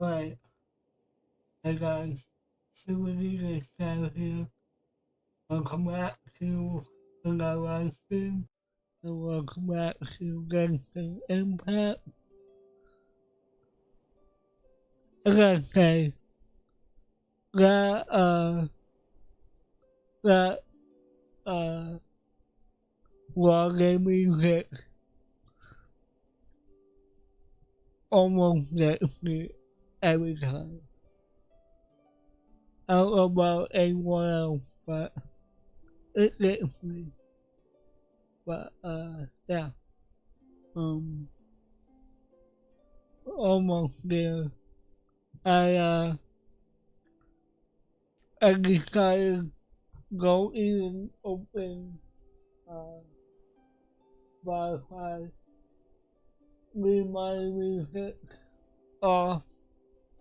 Right, I got somebody that's down here. Welcome back to the live stream. And welcome back to Genshin Impact. I gotta say, that, that, uh, wargame music almost gets me every time. I don't know about anyone else, but it gets me. But, yeah. Almost there. I decided to go in and open, Spotify, leave my music off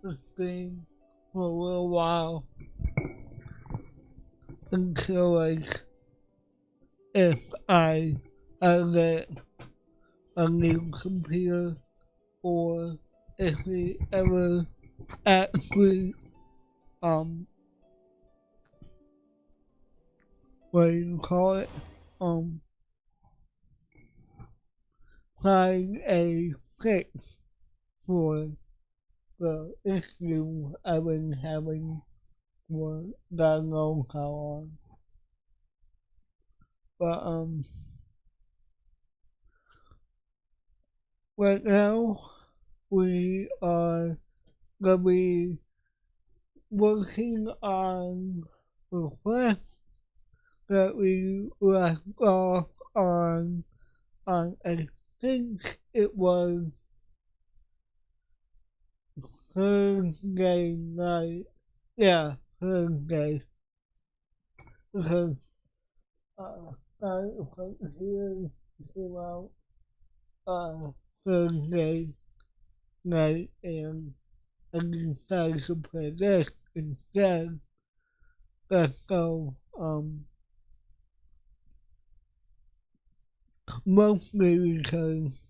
the screen for a little while until, like, if I get a new computer or if we ever actually, what do you call it? Find a fix for the issue I've been having for God knows how long. But, right now, we are gonna be working on the quest that we left off on I think it was Thursday night. Yeah, Thursday. Because, I was here came out, Thursday night and I decided to play this instead. So, mostly because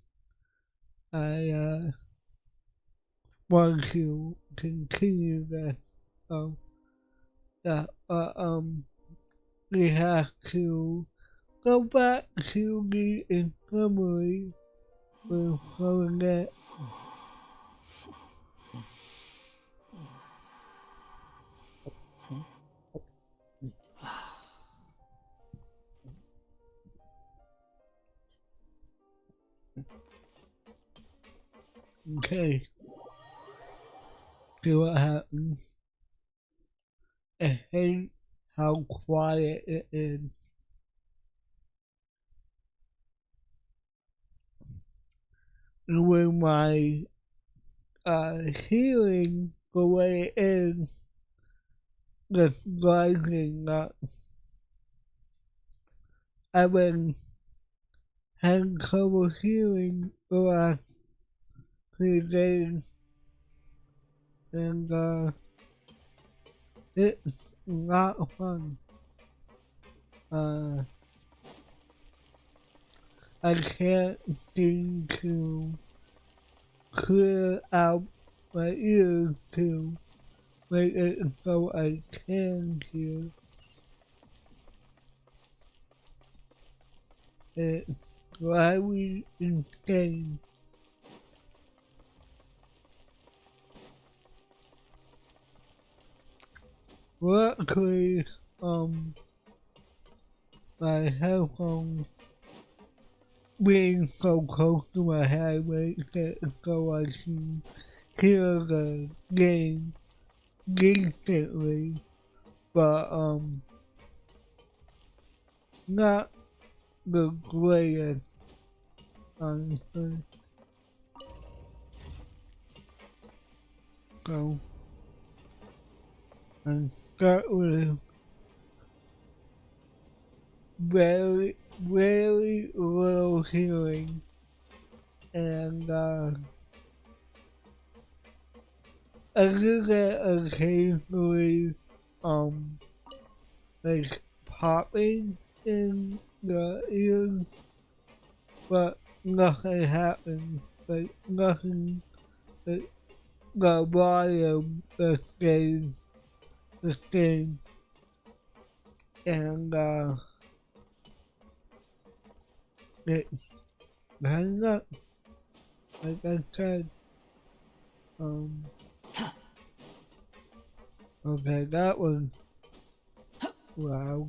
I want to continue this. So, yeah, we have to go back to the infirmary before that. Okay, see what happens. I hate how quiet it is. And with my healing the way it is, just driving nuts. I've been having trouble healing the last 3 days, and it's not fun. I can't seem to clear out my ears to make it so I can hear. It's driving insane. Luckily, my headphones being so close to my head makes it so I can hear the game decently, but not the greatest, honestly. So I start with very little healing, and I do get occasionally, like popping in the ears, but nothing happens. Like nothing, like the volume the same, and it's kind of like I said. Okay, that was wow.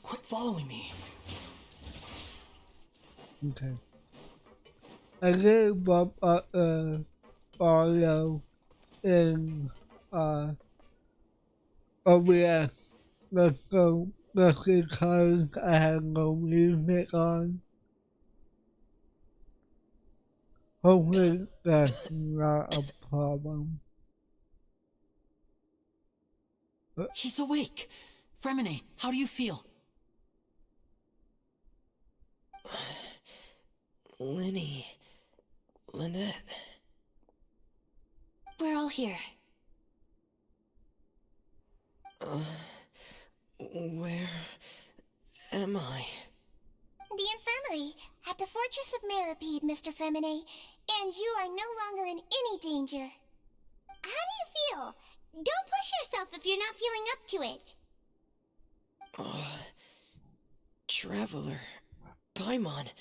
Quit following me. Okay, I did bump up the audio in OBS. That's because I had no music on. Hopefully that's not a problem. He's awake. Fremine, how do you feel? Lenny. Lynette. We're all here. Where am I? The infirmary, at the Fortress of Meripede, Mr. Fremine, and you are no longer in any danger. How do you feel? Don't push yourself if you're not feeling up to it. Traveler. Paimon.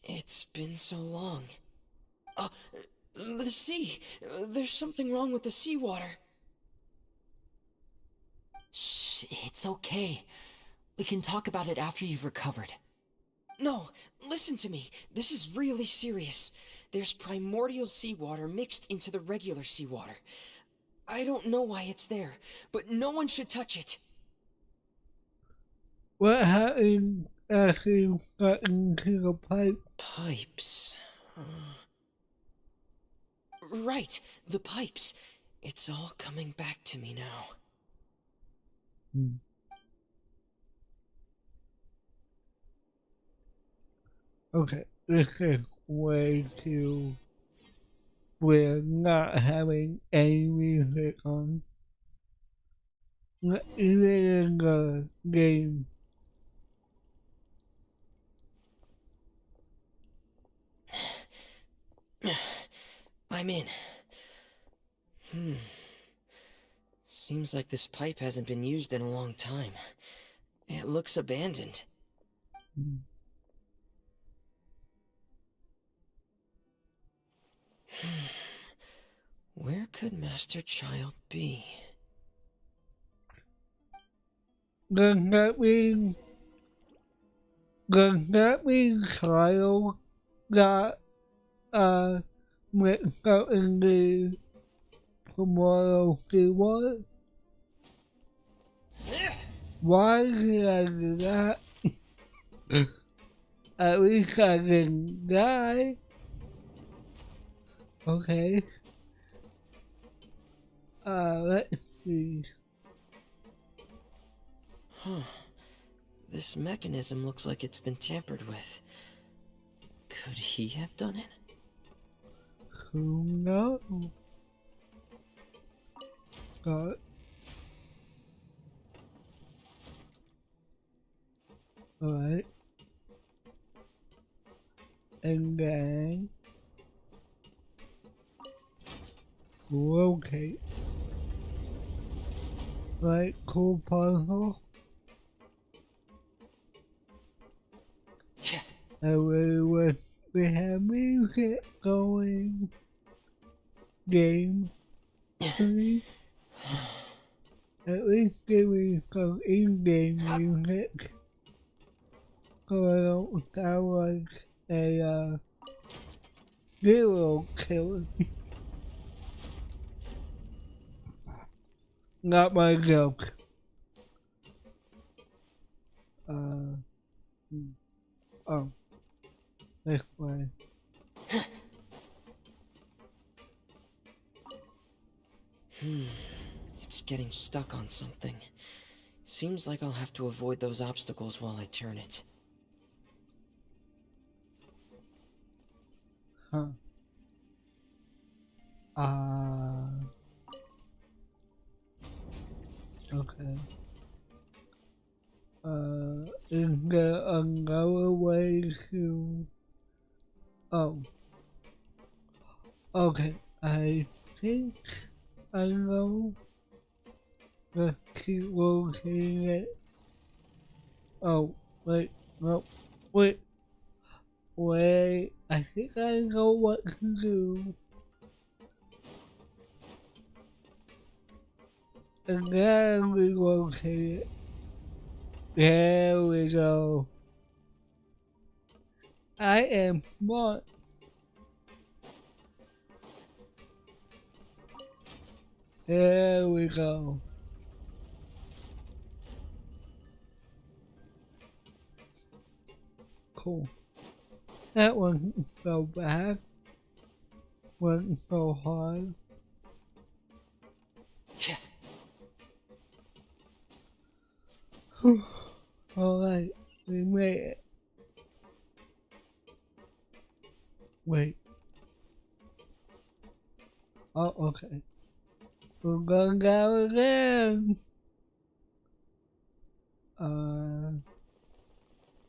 It's been so long. The sea. There's something wrong with the seawater. Shh, it's okay. We can talk about it after you've recovered. No, listen to me. This is really serious. There's primordial seawater mixed into the regular seawater. I don't know why it's there, but no one should touch it. What happened after you got into the pipe? Pipes. Right, the pipes. It's all coming back to me now. Okay, this is way too weird not having any music on. Even in the game. I'm in. Seems like this pipe hasn't been used in a long time. It looks abandoned. Where could Master Child be? Does that mean Child got mixed up in the tomorrow seawater? Why did I do that? At least I didn't die. Okay. Let's see. This mechanism looks like it's been tampered with. Could he have done it? Who knows? Scott. Alright. And then locate. Right, cool puzzle. I really wish we had music going. Game, please. At least give me some in-game music, so I don't sound like a serial killer. Not my joke. Oh, this way. It's getting stuck on something. Seems like I'll have to avoid those obstacles while I turn it. Huh. Okay. Is there another way to... Oh. Okay, I think I know. Let's keep locating it. Oh, wait, no, wait, I think I know what to do. And then we locate it. There we go. I am smart. There we go. Cool. That wasn't so bad. Wasn't so hard. Alright, we made it. Wait. Oh, okay. We're going down again.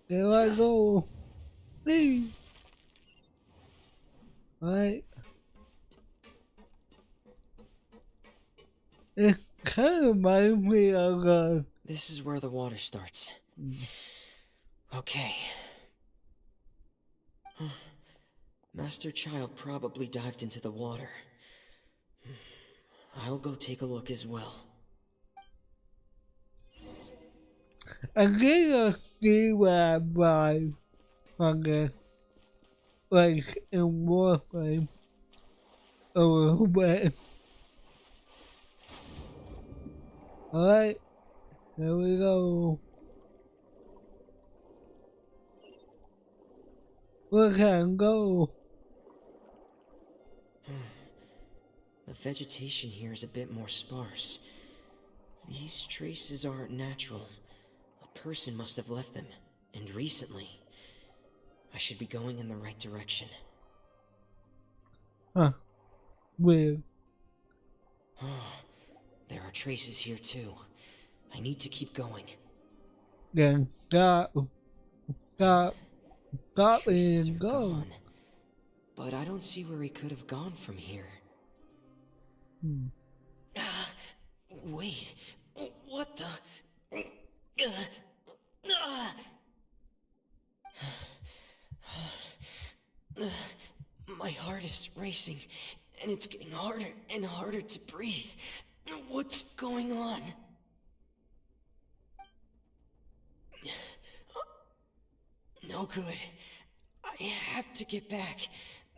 There I go. Please. Alright. It's kind of reminds me of This is where the water starts. Okay. Master Child probably dived into the water. I'll go take a look as well. I think I'll see where I buy from this. Like in Warframe. A little bit. Alright. Here we go. We can go. The vegetation here is a bit more sparse. These traces aren't natural. A person must have left them, and recently. I should be going in the right direction. Huh. Weird. There are traces here too. I need to keep going. Then stop Traces and are go. gone, but I don't see where he could have gone from here. Wait, what the? My heart is racing, and it's getting harder and harder to breathe. What's going on? No good. I have to get back.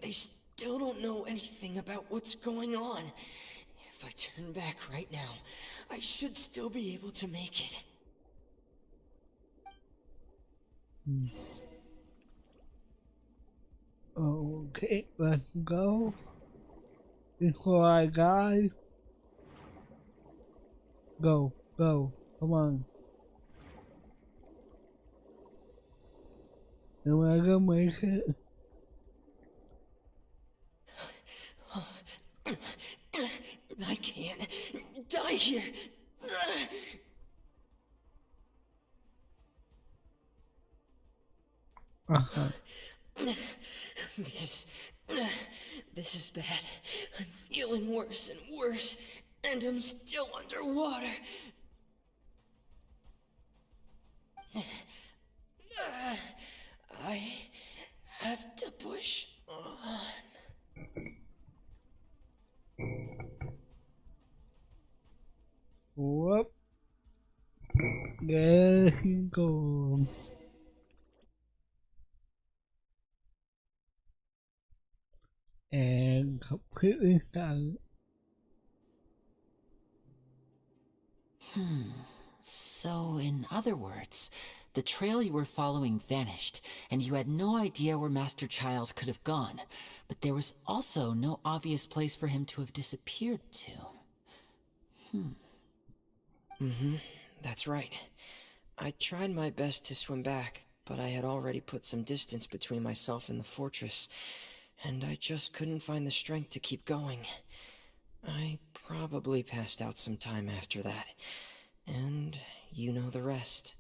They still don't know anything about what's going on. If I turn back right now, I should still be able to make it. Okay, let's go. Before I die. Go, come on. Am I gonna make it? I can't die here. This is bad. I'm feeling worse and worse, and I'm still underwater. I have to push on. Whoop. There he goes. And completely silent. So, in other words, the trail you were following vanished, and you had no idea where Master Child could have gone, but there was also no obvious place for him to have disappeared to. That's right. I tried my best to swim back, but I had already put some distance between myself and the fortress, and I just couldn't find the strength to keep going. I probably passed out some time after that, and you know the rest.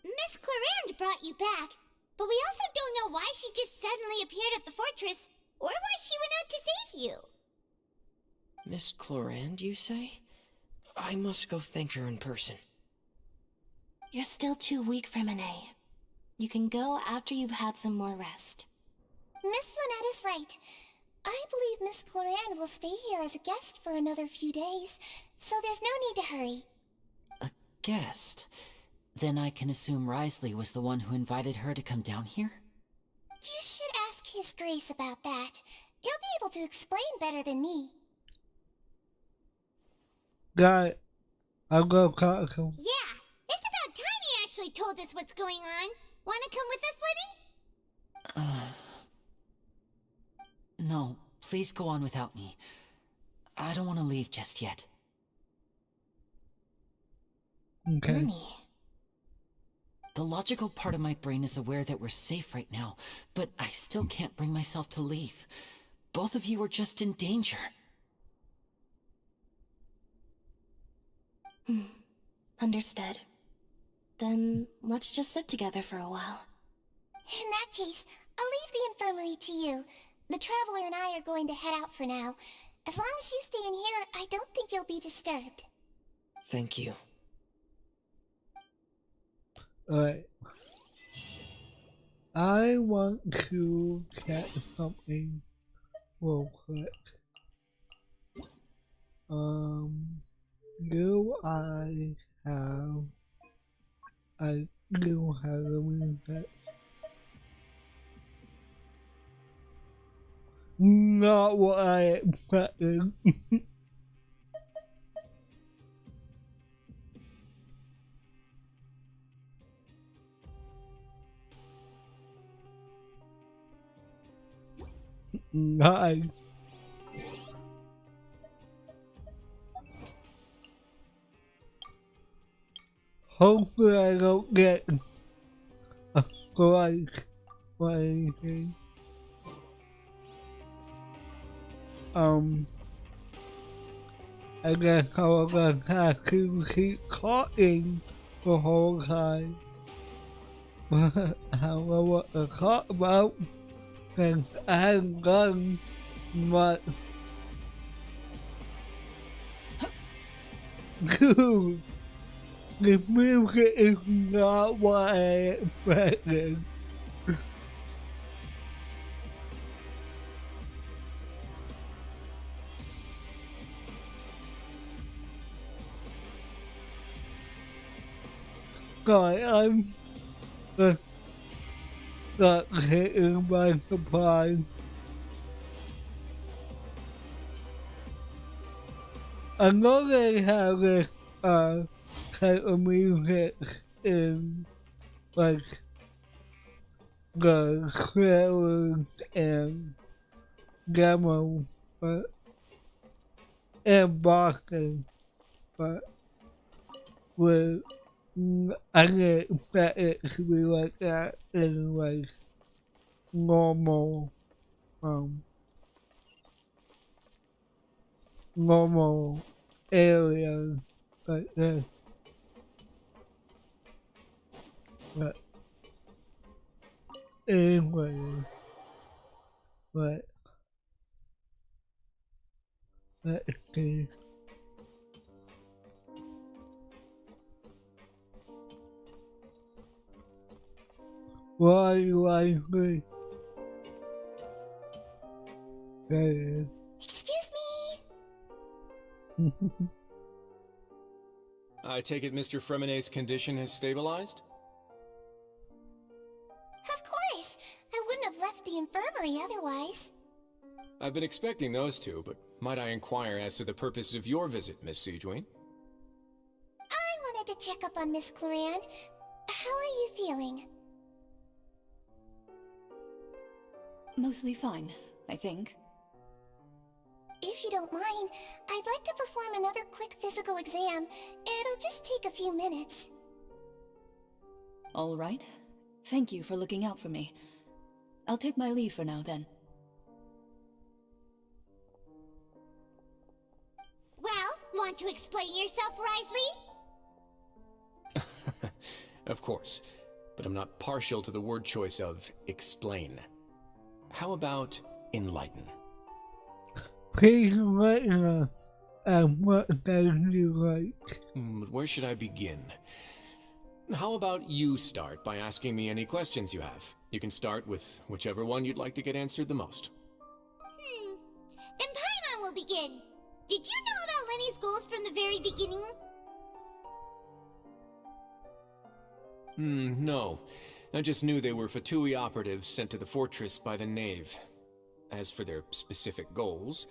Miss Clarande brought you back, but we also don't know why she just suddenly appeared at the fortress, or why she went out to save you. Miss Clorand, you say? I must go thank her in person. You're still too weak, Fremine. You can go after you've had some more rest. Miss Lynette is right. I believe Miss Clorand will stay here as a guest for another few days, so there's no need to hurry. A guest? Then I can assume Risley was the one who invited her to come down here? You should ask His Grace about that. He'll be able to explain better than me. Got it. I'll go talk to him. Yeah, it's about time he actually told us what's going on. Wanna come with us, Lenny? No, please go on without me. I don't want to leave just yet. Okay. Lenny. The logical part of my brain is aware that we're safe right now, but I still can't bring myself to leave. Both of you are just in danger. Understood. Then let's just sit together for a while. In that case, I'll leave the infirmary to you. The Traveler and I are going to head out for now. As long as you stay in here, I don't think you'll be disturbed. Thank you. Alright. I want to get something real quick. Do I have... I do have a music. Not what I expected. Nice. Hopefully I don't get a strike or anything. I guess I was gonna have to keep talking the whole time. But I don't know what to talk about since I haven't done much. Dude, the music is not what I expected. Sorry, I'm just got taken by surprise. I know they have this type of music in like the trailers and demos, but and boxes, but with I didn't expect it to be like that in like normal normal areas like this. But anyway, but let's see. Why are you angry? There it is. Excuse me? I take it Mr. Fremine's condition has stabilized? Of course. I wouldn't have left the infirmary otherwise. I've been expecting those two, but might I inquire as to the purpose of your visit, Miss Sejuane? I wanted to check up on Miss Clorand. How are you feeling? Mostly fine, I think. If you don't mind, I'd like to perform another quick physical exam. It'll just take a few minutes. All right. Thank you for looking out for me. I'll take my leave for now, then. Well, want to explain yourself, Risley? Of course, but I'm not partial to the word choice of explain. How about enlighten? Please enlighten us on what sounds you like. Where should I begin? How about you start by asking me any questions you have? You can start with whichever one you'd like to get answered the most. Then Paimon will begin. Did you know about Lenny's goals from the very beginning? No. I just knew they were Fatui operatives sent to the fortress by the Knave. As for their specific goals,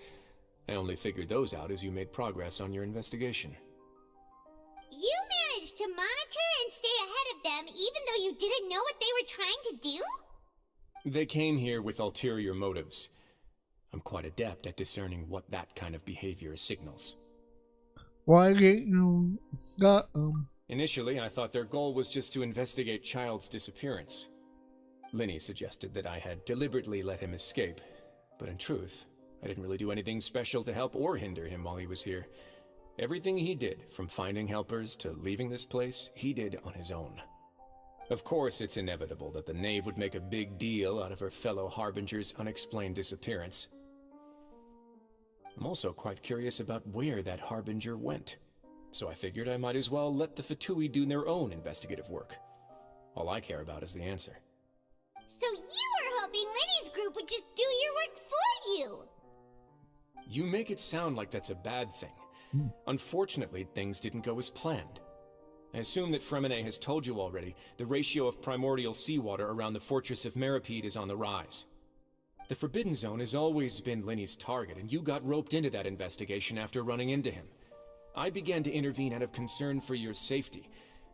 I only figured those out as you made progress on your investigation. You managed to monitor and stay ahead of them even though you didn't know what they were trying to do? They came here with ulterior motives. I'm quite adept at discerning what that kind of behavior signals. Why didn't you stop them? Initially, I thought their goal was just to investigate Child's disappearance. Linny suggested that I had deliberately let him escape, but in truth, I didn't really do anything special to help or hinder him while he was here. Everything he did, from finding helpers to leaving this place, he did on his own. Of course, it's inevitable that the Knave would make a big deal out of her fellow Harbinger's unexplained disappearance. I'm also quite curious about where that Harbinger went, so I figured I might as well let the Fatui do their own investigative work. All I care about is the answer. So you were hoping Lenny's group would just do your work for you? You make it sound like that's a bad thing. Unfortunately, things didn't go as planned. I assume that Fremine has told you already, the ratio of primordial seawater around the fortress of Meripede is on the rise. The Forbidden Zone has always been Linny's target, and you got roped into that investigation after running into him. I began to intervene out of concern for your safety,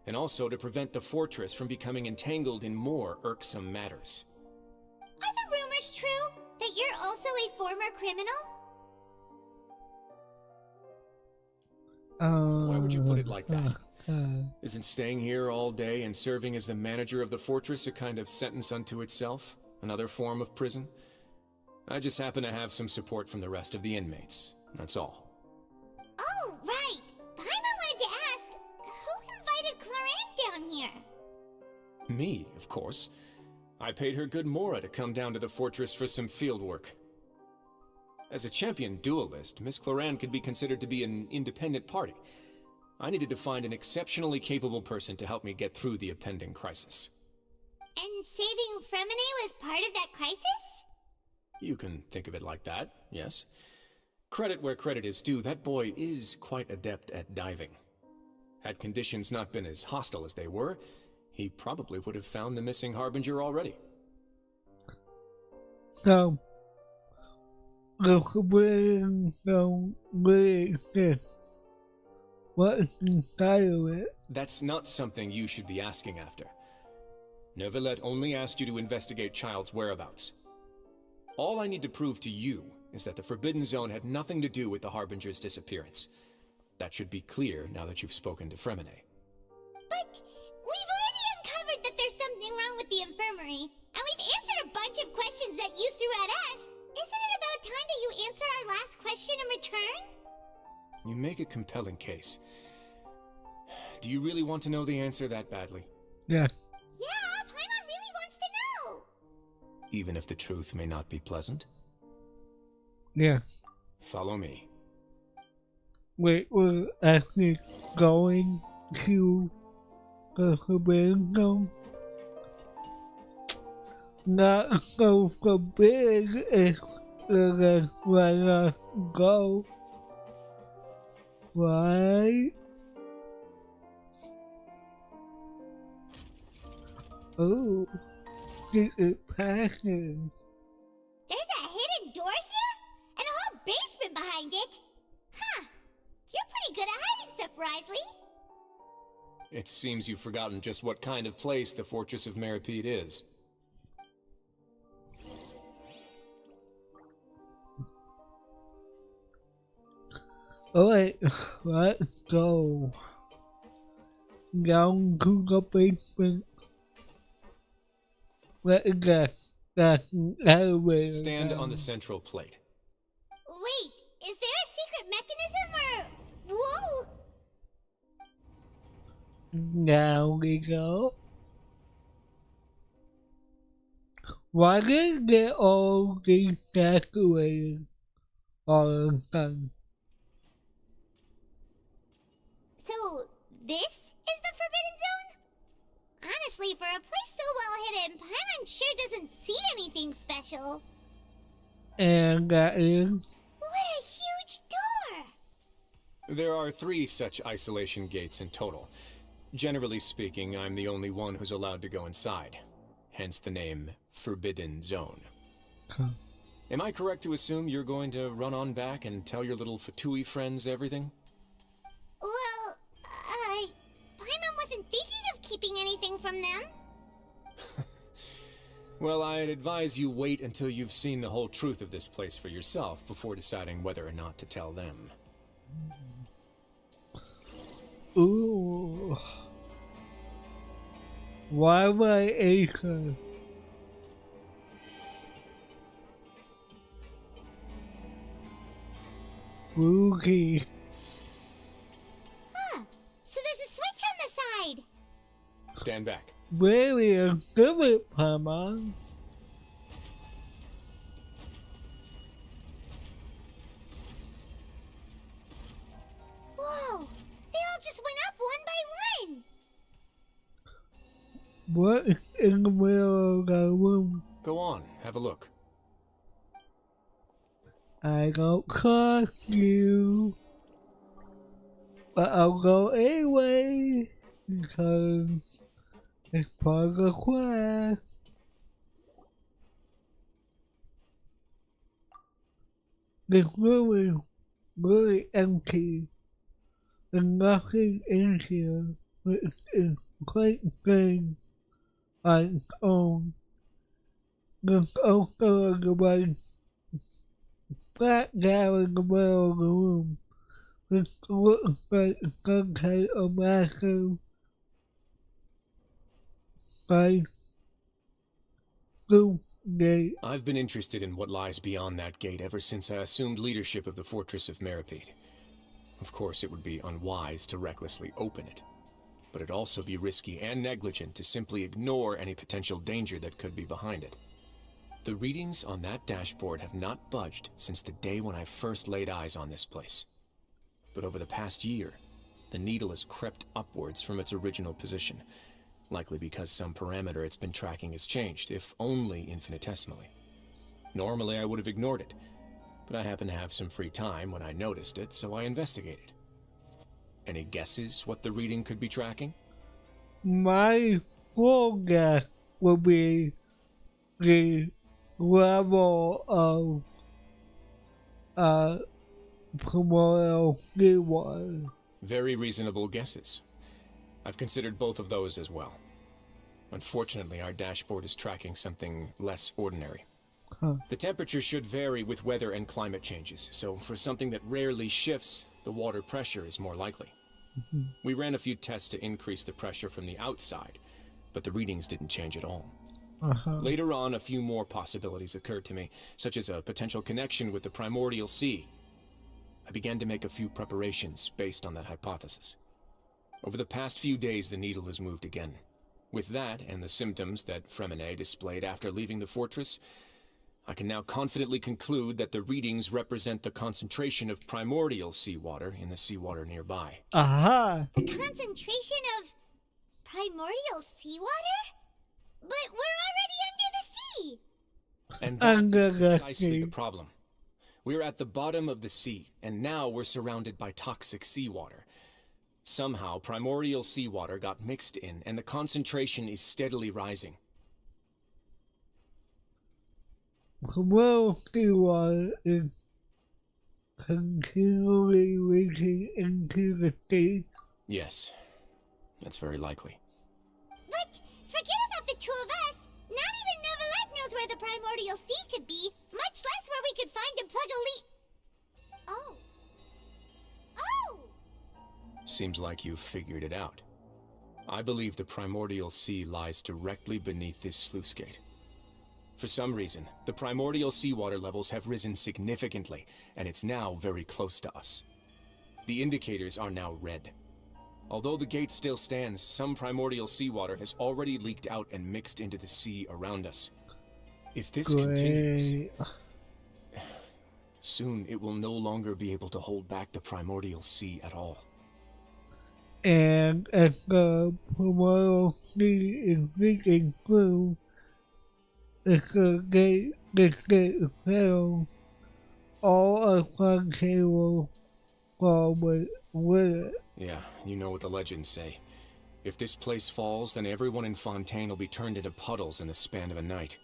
and also to prevent the fortress from becoming entangled in more irksome matters. Are the rumors true that you're also a former criminal? Why would you put it like that? Isn't staying here all day and serving as the manager of the fortress a kind of sentence unto itself? Another form of prison? I just happen to have some support from the rest of the inmates. That's all. Oh, right. Paimon wanted to ask, who invited Cloran down here? Me, of course. I paid her good mora to come down to the fortress for some field work. As a champion duelist, Miss Cloran could be considered to be an independent party. I needed to find an exceptionally capable person to help me get through the impending crisis. And saving Fremine was part of that crisis? You can think of it like that, yes. Credit where credit is due, that boy is quite adept at diving. Had conditions not been as hostile as they were, he probably would have found the missing Harbinger already. So, the Forbidden Zone really exists. What's inside of it? That's not something you should be asking after. Neuvillette only asked you to investigate Child's whereabouts. All I need to prove to you is that the Forbidden Zone had nothing to do with the Harbinger's disappearance. That should be clear now that you've spoken to Fremine. But we've already uncovered that there's something wrong with the infirmary, and we've answered a bunch of questions that you threw at us. Isn't it about time that you answer our last question in return? You make a compelling case. Do you really want to know the answer that badly? Yes. Yeah, Paimon really wants to know. Even if the truth may not be pleasant? Yes. Follow me. Wait, we're actually going to the Forbidden Zone? Not so forbidden if they just let us go. Right? Oh, secret passage. There's a hidden door here? And a whole basement behind it? Huh. You're pretty good at hiding stuff, Risley. It seems you've forgotten just what kind of place the Fortress of Meripede is. Alright, let's go. Down to the basement. Let's guess. That's an elevator. Stand down. on the central plate. Wait, is there a secret mechanism or... Whoa! Now we go. Why did they all get saturated? all of a sudden. So, this is the Forbidden Zone? Honestly, for a place so well hidden, Paimon sure doesn't see anything special. And that is... What a huge door! There are 3 such isolation gates in total. Generally speaking, I'm the only one who's allowed to go inside. Hence the name Forbidden Zone. Huh. Am I correct to assume you're going to run on back and tell your little Fatui friends everything? Well, Paimon wasn't thinking of keeping anything from them. Well, I'd advise you wait until you've seen the whole truth of this place for yourself before deciding whether or not to tell them. Ooh. Why my acre? Spooky. Huh. So there's a switch on the side. Stand back. Very exhibit, Paimon. Whoa. They all just went up one by one. What is in the middle of the room? Go on, have a look. I don't trust you. But I'll go anyway. Because it's part of the quest. This room is really empty. There's nothing in here, which is quite strange on its own. There's also a device flat down in the middle of the room, which looks like some kind of massive sluice gate. I've been interested in what lies beyond that gate ever since I assumed leadership of the Fortress of Meripede. Of course, it would be unwise to recklessly open it, but it'd also be risky and negligent to simply ignore any potential danger that could be behind it. The readings on that dashboard have not budged since the day when I first laid eyes on this place. But over the past year, the needle has crept upwards from its original position, likely because some parameter it's been tracking has changed, if only infinitesimally. Normally I would have ignored it, but I happened to have some free time when I noticed it, so I investigated. Any guesses what the reading could be tracking? My full guess would be the level of primordial seawater. Very reasonable guesses. I've considered both of those as well. Unfortunately, our dashboard is tracking something less ordinary. Huh. The temperature should vary with weather and climate changes, so for something that rarely shifts, the water pressure is more likely. We ran a few tests to increase the pressure from the outside, but the readings didn't change at all. Later on, a few more possibilities occurred to me, such as a potential connection with the primordial sea. I began to make a few preparations based on that hypothesis. Over the past few days, the needle has moved again. With that, and the symptoms that Fremine displayed after leaving the fortress, I can now confidently conclude that the readings represent the concentration of primordial seawater in the seawater nearby. Aha! A concentration of primordial seawater? But we're already under the sea! And Under that the is precisely sea. the problem. We're at the bottom of the sea, and now we're surrounded by toxic seawater. Somehow, primordial seawater got mixed in, and the concentration is steadily rising. Primordial seawater is continually leaking into the sea. Yes, that's very likely. But forget about the two of us. Not even Novelette knows where the primordial sea could be, much less where we could find and plug a leak. Oh. Oh! Seems like you've figured it out. I believe the primordial sea lies directly beneath this sluice gate. For some reason, the primordial seawater levels have risen significantly, and it's now very close to us. The indicators are now red. Although the gate still stands, some primordial seawater has already leaked out and mixed into the sea around us. If this continues, soon it will no longer be able to hold back the primordial sea at all. And if the primordial sea is leaking through, if the gate fails, all of Fontaine will fall with it. Yeah, you know what the legends say. If this place falls, then everyone in Fontaine will be turned into puddles in the span of a night.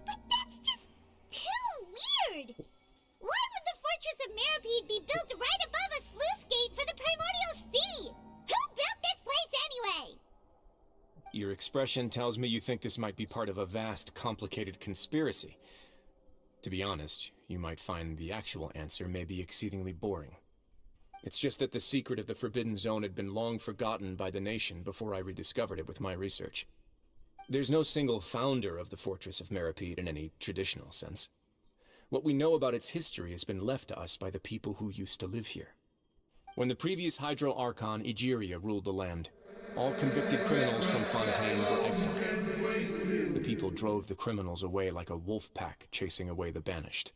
But that's just too weird! Why would the Fortress of Meripede be built right above a sluice gate for the Primordial Sea? Who built this place anyway? Your expression tells me you think this might be part of a vast, complicated conspiracy. To be honest, you might find the actual answer may be exceedingly boring. It's just that the secret of the Forbidden Zone had been long forgotten by the nation before I rediscovered it with my research. There's no single founder of the Fortress of Meripede in any traditional sense. What we know about its history has been left to us by the people who used to live here. When the previous Hydro Archon Egeria ruled the land, all convicted criminals from Fontaine were exiled. The people drove the criminals away like a wolf pack chasing away the banished.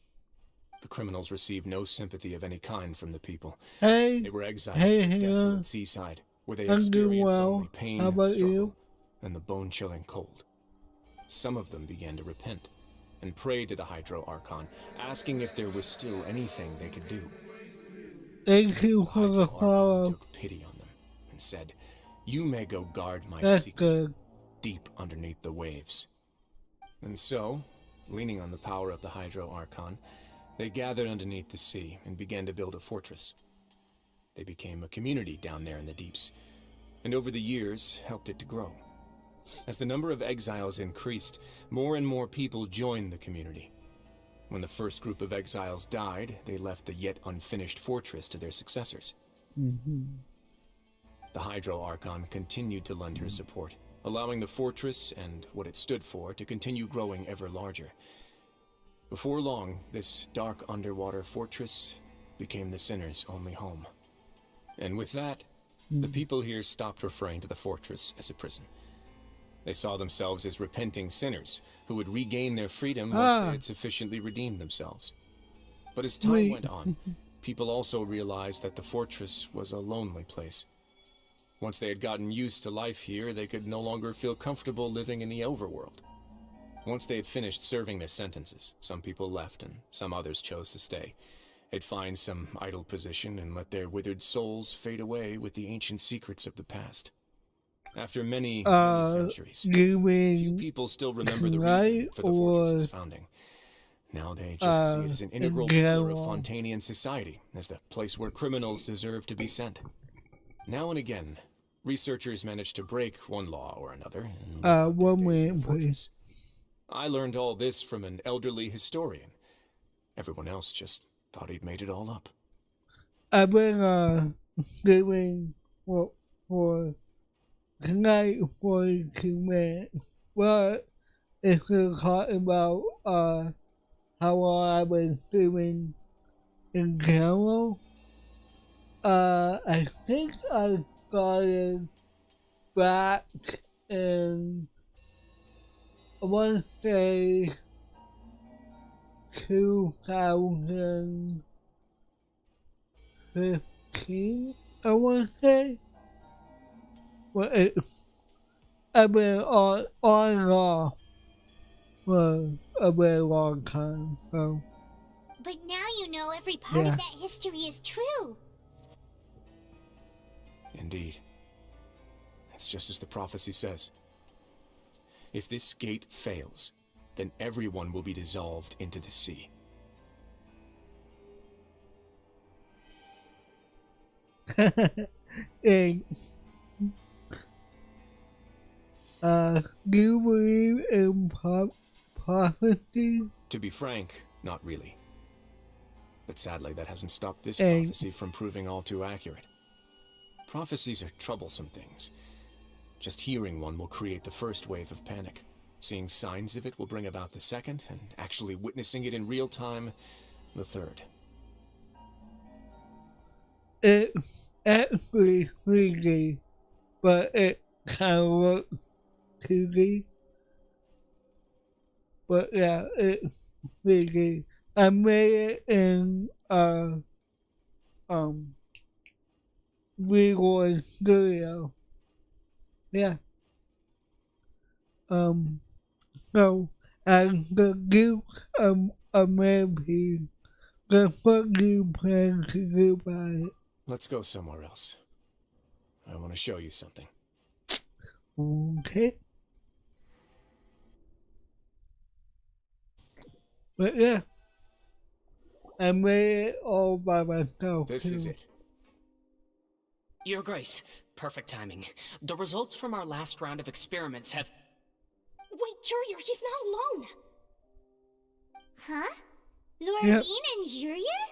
The criminals received no sympathy of any kind from the people. They were exiled to a desolate seaside, where they experienced only pain, struggle, and the bone-chilling cold. Some of them began to repent, and prayed to the Hydro Archon, asking if there was still anything they could do. Thank you for the follow. Took pity on them, and said, "You may go guard my That's secret good. deep underneath the waves." And so, leaning on the power of the Hydro Archon, they gathered underneath the sea and began to build a fortress. They became a community down there in the deeps, and over the years helped it to grow. As the number of exiles increased, more and more people joined the community. When the first group of exiles died, they left the yet unfinished fortress to their successors. The Hydro Archon continued to lend her support, allowing the fortress and what it stood for to continue growing ever larger. Before long, this dark underwater fortress became the sinner's only home. And with that, the people here stopped referring to the fortress as a prison. They saw themselves as repenting sinners who would regain their freedom once they had sufficiently redeemed themselves. But as time went on, people also realized that the fortress was a lonely place. Once they had gotten used to life here, they could no longer feel comfortable living in the overworld. Once they had finished serving their sentences, some people left and some others chose to stay. They'd find some idle position and let their withered souls fade away with the ancient secrets of the past. After many centuries, few people still remember the reason for the fortress's founding. Now they just see it as an integral pillar of Fontainian society, as the place where criminals deserve to be sent. Now and again, researchers manage to break one law or another and live out their days in the fortress. I learned all this from an elderly historian. Everyone else just thought he'd made it all up. I've been streaming for tonight 42 minutes, but if you're talking about how long I've been streaming in general, I think I started back in, I want to say 2015, I want to say. But I've been on and off for a very long time, so. But now you know every part of that history is true. Indeed. It's just as the prophecy says. If this gate fails, then everyone will be dissolved into the sea. Thanks. Do you believe in prophecies? To be frank, not really. But sadly, that hasn't stopped this prophecy from proving all too accurate. Prophecies are troublesome things. Just hearing one will create the first wave of panic. Seeing signs of it will bring about the second, and actually witnessing it in real time, the third. It's actually 3D, but it kind of looks 2D. but yeah, it's really. I made it in um Real Studio. Yeah. So as the Duke of Maybe, what do you plan to do about it? Let's go somewhere else. I want to show you something. Okay. But yeah, I made it all by myself. This is it. Your Grace, perfect timing. The results from our last round of experiments have... Wait, Jurier, he's not alone. Huh? Lord Yep. Bean and Jurier?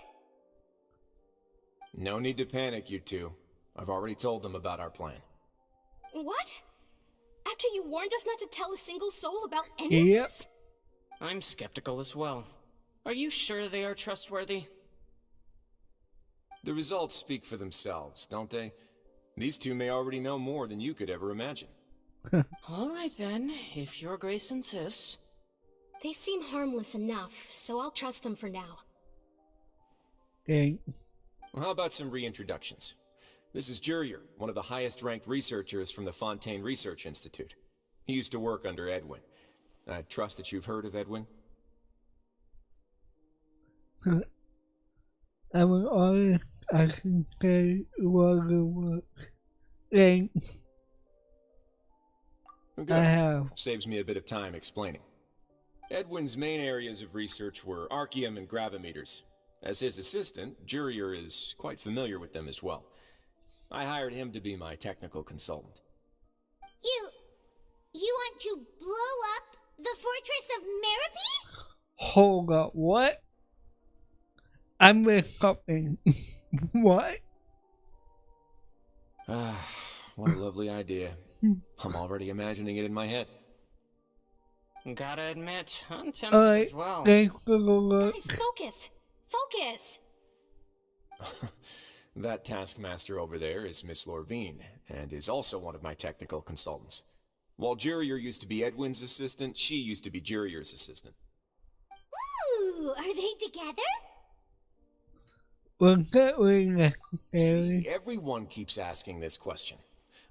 No need to panic, you two. I've already told them about our plan. What? After you warned us not to tell a single soul about any of Yep. this? I'm skeptical as well. Are you sure they are trustworthy? The results speak for themselves, don't they? These two may already know more than you could ever imagine. All right then, if Your Grace insists. They seem harmless enough, so I'll trust them for now. Thanks. Well, how about some reintroductions? This is Jurier, one of the highest-ranked researchers from the Fontaine Research Institute. He used to work under Edwin. I trust that you've heard of Edwin? I'm an artist. I can say longer work. Thanks. Good. I have. Saves me a bit of time explaining. Edwin's main areas of research were archaeum and gravimeters. As his assistant, Jurier is quite familiar with them as well. I hired him to be my technical consultant. You want to blow up the fortress of Meripede? Hold up, what? I missed something. What? Ah, what a lovely idea. I'm already imagining it in my head. Gotta admit, I'm tempted Alright, as well. thanks for the look. Guys, focus! Focus! That taskmaster over there is Miss Lorvine, and is also one of my technical consultants. While Jurier used to be Edwin's assistant, she used to be Jurier's assistant. Ooh, are they together? Was that really necessary? See, everyone keeps asking this question.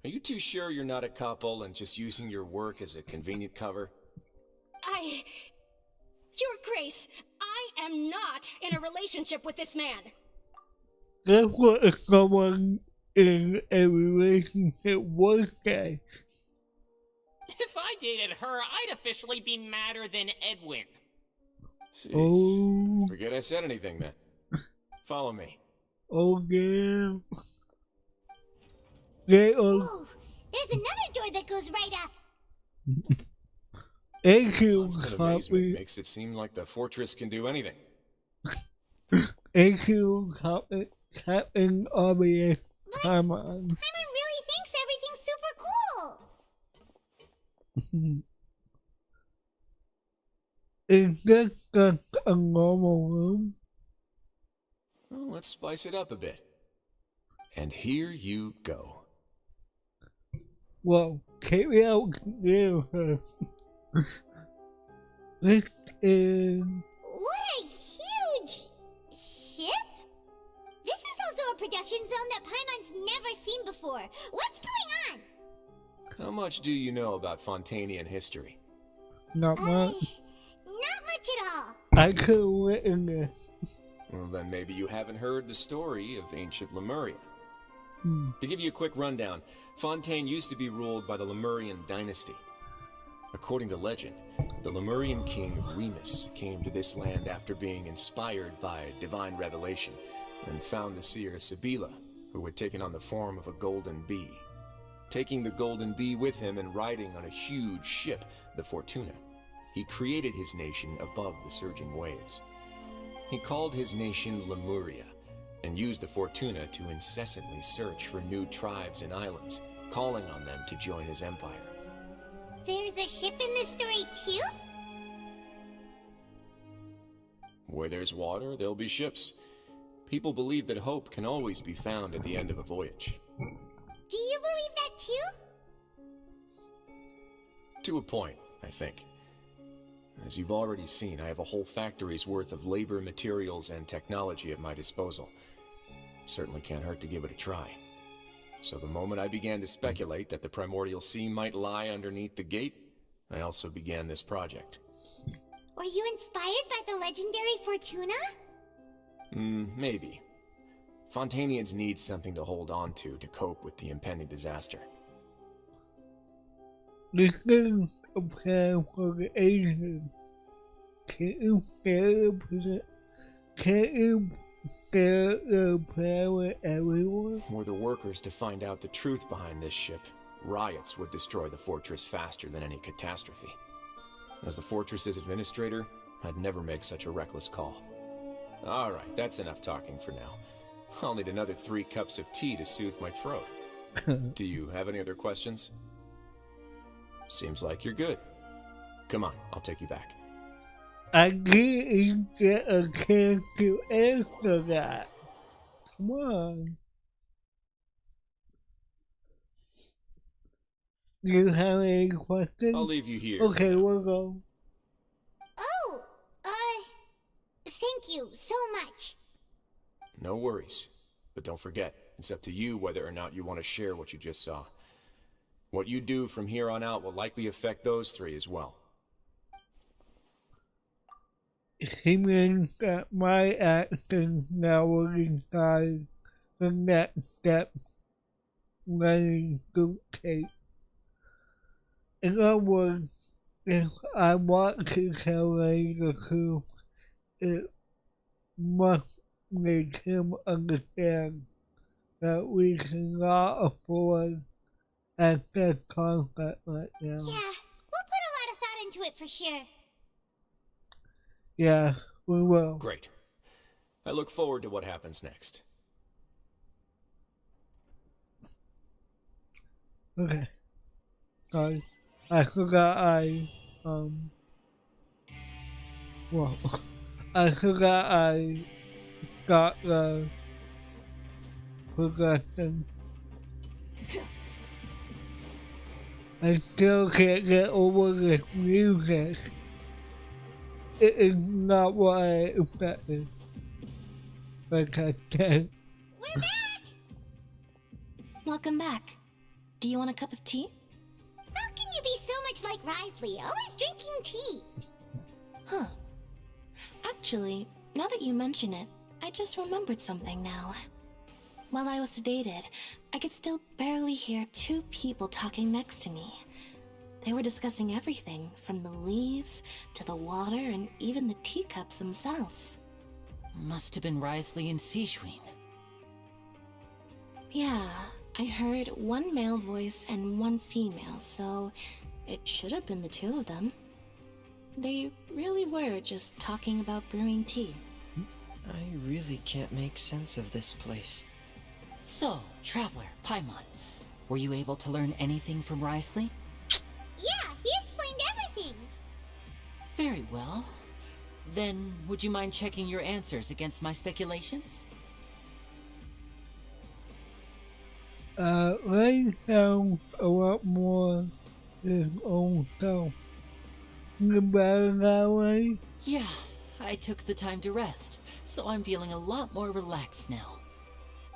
Are you too sure you're not a couple and just using your work as a convenient cover? Your Grace, I am not in a relationship with this man. That's what someone in a relationship would say. If I dated her, I'd officially be madder than Edwin. Jeez. Oh, Forget I said anything then. Follow me. oh yeah. They are. Ooh, there's another door that goes right up. Thank you, Constant amazement copy. makes it seem like the fortress can do anything. Thank you, copy. Captain Obvious. Come on. Paimon really thinks everything's super cool. Is this just a normal room? Well, let's spice it up a bit. And here you go. Well, take me out there first. This is. What a huge ship! This is also a production zone that Paimon's never seen before. What's going on? How much do you know about Fontainian history? Not much. Not much at all. I could have written this. Well, then maybe you haven't heard the story of ancient Lemuria. Hmm. To give you a quick rundown, Fontaine used to be ruled by the Lemurian dynasty. According to legend, the Lemurian king Remus came to this land after being inspired by divine revelation and found the seer Sibila, who had taken on the form of a golden bee. Taking the golden bee with him and riding on a huge ship, the Fortuna, he created his nation above the surging waves. He called his nation Lemuria and used the Fortuna to incessantly search for new tribes and islands, calling on them to join his empire. There's a ship in this story too? Where there's water, there'll be ships. People believe that hope can always be found at the end of a voyage. Do you believe that too? To a point, I think. As you've already seen, I have a whole factory's worth of labor, materials, and technology at my disposal. Certainly can't hurt to give it a try. So the moment I began to speculate that the Primordial Sea might lie underneath the gate, I also began this project. Were you inspired by the legendary Fortuna? Maybe. Fontanians need something to hold on to cope with the impending disaster. This is a plan for the ages. Can you share the plan with everyone? Were the workers to find out the truth behind this ship, riots would destroy the fortress faster than any catastrophe. As the fortress's administrator, I'd never make such a reckless call. Alright, that's enough talking for now. I'll need another 3 cups of tea to soothe my throat. Do you have any other questions? Seems like you're good. Come on, I'll take you back. I didn't get a chance to answer that. Come on. Do you have any questions? I'll leave you here. Okay, we'll go. Oh, thank you so much. No worries. But don't forget, it's up to you whether or not you want to share what you just saw. What you do from here on out will likely affect those 3 as well. He means that my actions now will decide the next steps running through case. In other words, if I want to tell Ray the truth, it must make him understand that we cannot afford excess conflict right now. Yeah, we'll put a lot of thought into it for sure. Yeah, we will. Great. I look forward to what happens next. Okay. Sorry. I forgot well, I forgot I got the progression. I still can't get over this music. It is not what I expected. Like I said. We're back! Welcome back. Do you want a cup of tea? How can you be so much like Risley, always drinking tea? Huh. Actually, now that you mention it, I just remembered something now. While I was sedated, I could still barely hear 2 people talking next to me. They were discussing everything, from the leaves to the water and even the teacups themselves. Must have been Risley and Sejuin. Yeah, I heard 1 male voice and 1 female, so it should have been the 2 of them. They really were just talking about brewing tea. I really can't make sense of this place. So, Traveler, Paimon, were you able to learn anything from Risley? Yeah, he explained everything. Very well. Then, would you mind checking your answers against my speculations? Ray sounds a lot more his own self. You better that way? Yeah, I took the time to rest, so I'm feeling a lot more relaxed now.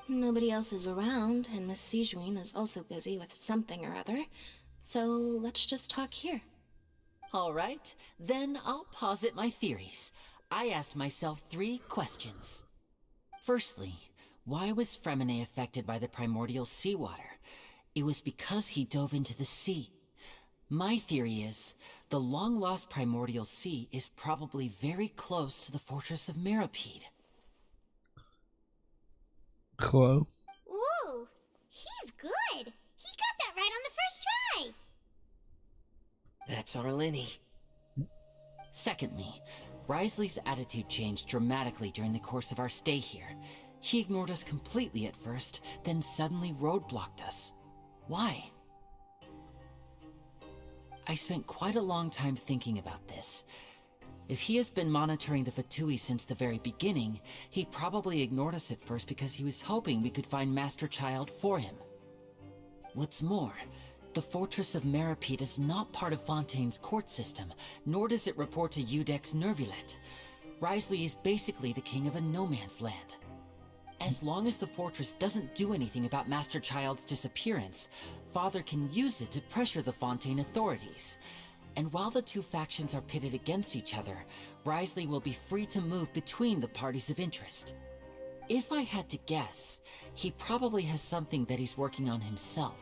Nobody else is around, and Miss Sejuin is also busy with something or other, so let's just talk here. Alright, then I'll posit my theories. I asked myself 3 questions. Firstly, why was Fremine affected by the primordial seawater? It was because he dove into the sea. My theory is, the long-lost primordial sea is probably very close to the fortress of Mirapede. Close. Ooh, he's good. He got that right on the first try. That's our Lenny. Secondly, Risley's attitude changed dramatically during the course of our stay here. He ignored us completely at first, then suddenly roadblocked us. Why? I spent quite a long time thinking about this. If he has been monitoring the Fatui since the very beginning, he probably ignored us at first because he was hoping we could find Master Child for him. What's more, The Fortress of Meripede is not part of Fontaine's court system, nor does it report to Udex Nervulet. Wriothesley is basically the king of a no-man's land. As long as the fortress doesn't do anything about Master Child's disappearance, Father can use it to pressure the Fontaine authorities. And while the two factions are pitted against each other, Wriothesley will be free to move between the parties of interest. If I had to guess, he probably has something that he's working on himself.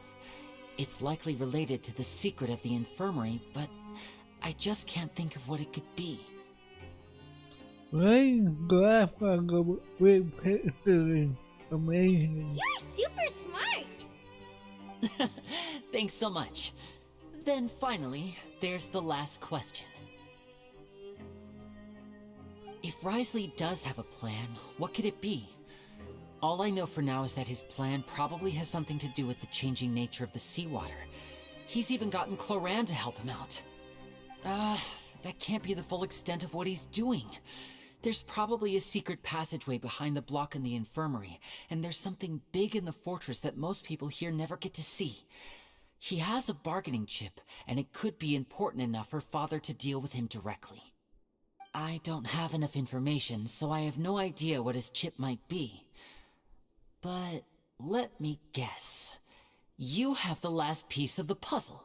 It's likely related to the secret of the infirmary, but I just can't think of what it could be. Ryan's graph on the big picture is amazing. You're super smart! Thanks so much. Then finally, there's the last question. If Wriothesley does have a plan, what could it be? All I know for now is that his plan probably has something to do with the changing nature of the seawater. He's even gotten Cloran to help him out. That can't be the full extent of what he's doing. There's probably a secret passageway behind the block in the infirmary, and there's something big in the fortress that most people here never get to see. He has a bargaining chip, and it could be important enough for Father to deal with him directly. I don't have enough information, so I have no idea what his chip might be. But let me guess. You have the last piece of the puzzle.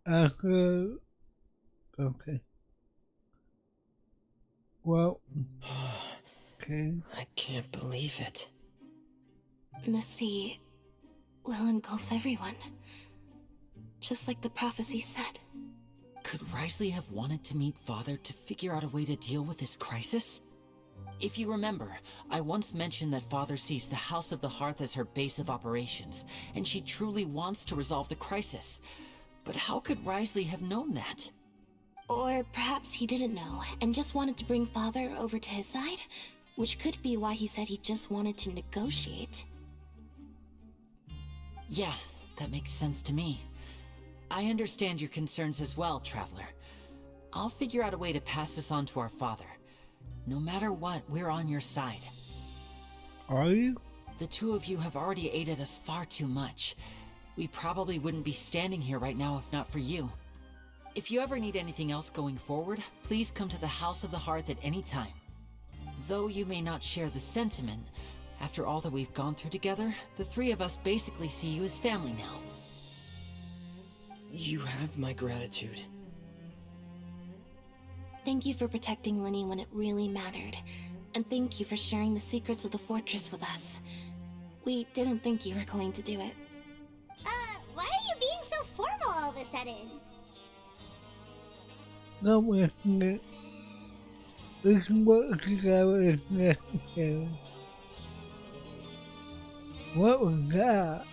Okay. Well, okay. I can't believe it. The sea will engulf everyone. Just like the prophecy said. Could Wriothesley have wanted to meet Father to figure out a way to deal with this crisis? If you remember, I once mentioned that Father sees the House of the Hearth as her base of operations, and she truly wants to resolve the crisis. But how could Wriothesley have known that? Or perhaps he didn't know, and just wanted to bring Father over to his side? Which could be why he said he just wanted to negotiate. Yeah, that makes sense to me. I understand your concerns as well, Traveler. I'll figure out a way to pass this on to our father. No matter what, we're on your side. Are you? The two of you have already aided us far too much. We probably wouldn't be standing here right now if not for you. If you ever need anything else going forward, please come to the House of the Hearth at any time. Though you may not share the sentiment, after all that we've gone through together, the three of us basically see you as family now. You have my gratitude. Thank you for protecting Lenny when it really mattered. And thank you for sharing the secrets of the fortress with us. We didn't think you were going to do it. Why are you being so formal all of a sudden? No, isn't it? This work together is necessary. What was that?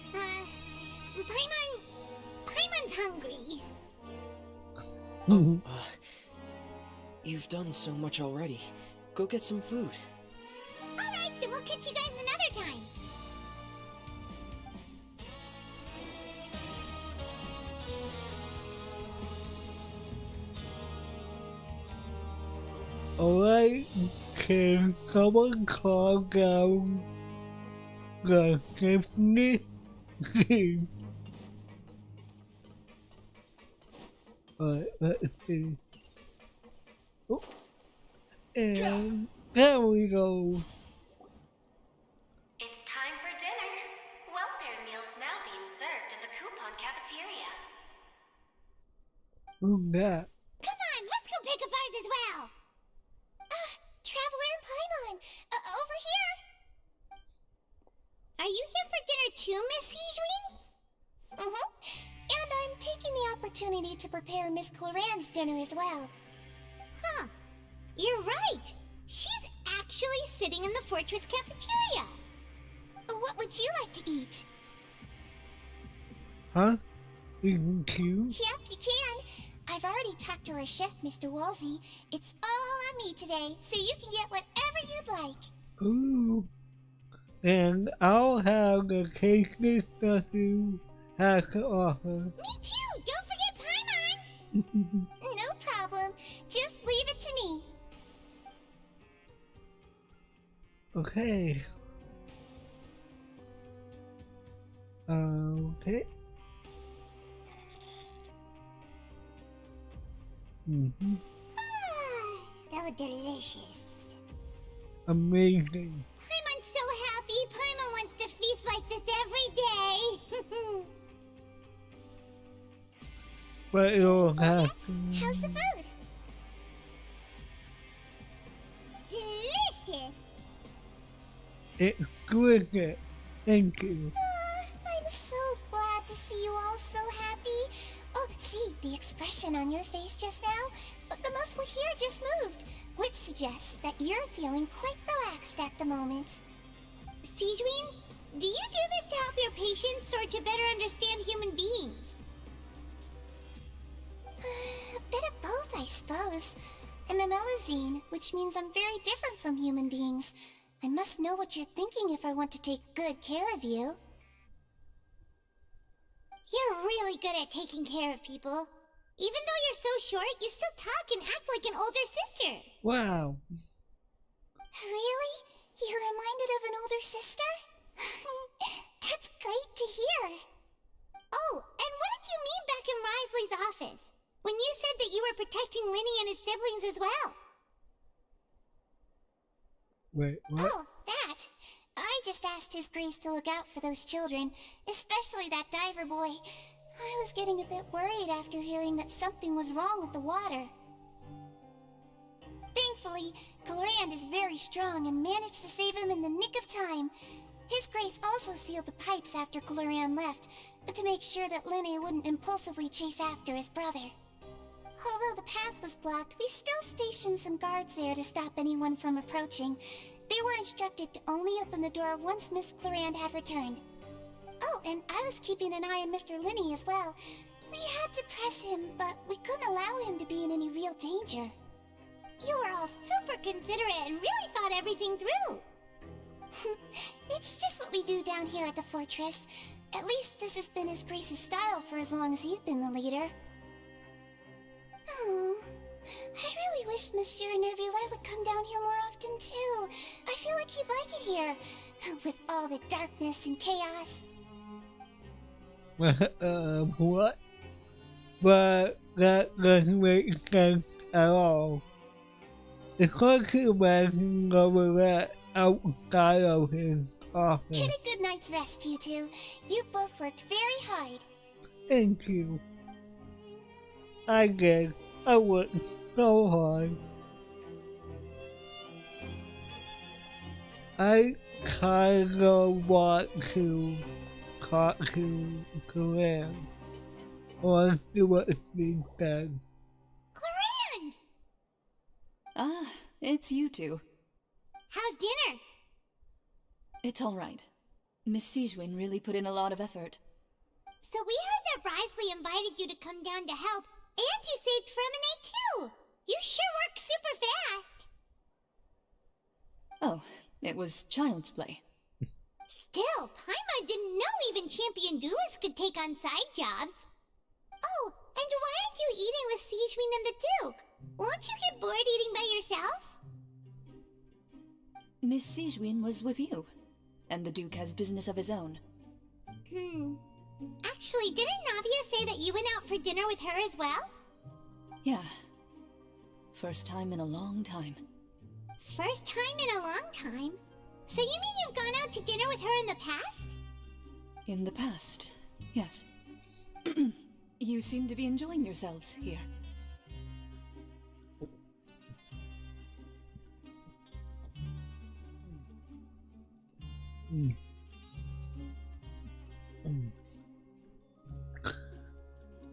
Paimon's hungry. You've done so much already. Go get some food. Alright, then we'll catch you guys another time. Alright, can someone calm down the symphony, please? Alright, let's see. Oh, and there we go. It's time for dinner. Welfare meals now being served in the coupon cafeteria. Who's that? Come on, let's go pick up ours as well. Traveler and Paimon, over here. Are you here for dinner too, Miss Sijwin? And I'm taking the opportunity to prepare Miss Cloran's dinner as well. Huh. You're right. She's actually sitting in the fortress cafeteria. What would you like to eat? Huh? Isn't cute? Yep, you can. I've already talked to our chef, Mr. Wolsey. It's all on me today, so you can get whatever you'd like. Ooh. And I'll have the tasty stuff you have to offer. Me too! Don't forget Paimon! No problem. Just leave it to me. Okay. Okay. Mm-hmm. So delicious. Amazing. Paimon's so happy. Paimon wants to feast like this every day. But it'll Well, happen. how's the food? Delicious. Exquisite. Thank you. I'm so glad to see you all so happy. Oh, see, the expression on your face just now? The muscle here just moved, which suggests that you're feeling quite relaxed at the moment. Sijwin, do you do this to help your patients or to better understand human beings? A bit of both, I suppose. I'm a Melazine, which means I'm very different from human beings. I must know what you're thinking if I want to take good care of you. You're really good at taking care of people. Even though you're so short, you still talk and act like an older sister. Wow. Really? You're reminded of an older sister? That's great to hear. Oh, and what did you mean back in Risley's office? When you said that you were protecting Linny and his siblings as well? Wait, what? Oh, that. I just asked His Grace to look out for those children, especially that diver boy. I was getting a bit worried after hearing that something was wrong with the water. Thankfully, Glorand is very strong and managed to save him in the nick of time. His Grace also sealed the pipes after Glorand left, to make sure that Linny wouldn't impulsively chase after his brother. Although the path was blocked, we still stationed some guards there to stop anyone from approaching. They were instructed to only open the door once Miss Glorand had returned. Oh, and I was keeping an eye on Mr. Linny as well. We had to press him, but we couldn't allow him to be in any real danger. You were all super considerate and really thought everything through. It's just what we do down here at the fortress. At least this has been His Grace's style for as long as he's been the leader. Oh, I really wish Monsieur Nerville would come down here more often too. I feel like he'd like it here, with all the darkness and chaos. What? But that doesn't make sense at all. It's hard to imagine Robert outside of his office. Get a good night's rest, you two. You both worked very hard. Thank you. I did. I worked so hard. I kind of want to talk to Corinne. I want to see what she said. Glorand! Ah, it's you two. How's dinner? It's all right. Miss Sijwin really put in a lot of effort. So we heard that Risley invited you to come down to help, and you saved Fremine too! You sure work super fast! Oh, it was child's play. Still, Paimon didn't know even champion duelists could take on side jobs. Oh, and why aren't you eating with Sijwin and the Duke? Won't you get bored eating by yourself? Miss Sijwin was with you, and the Duke has business of his own. Actually, didn't Navia say that you went out for dinner with her as well? Yeah. First time in a long time. First time in a long time? So you mean you've gone out to dinner with her in the past? In the past, yes. You seem to be enjoying yourselves here.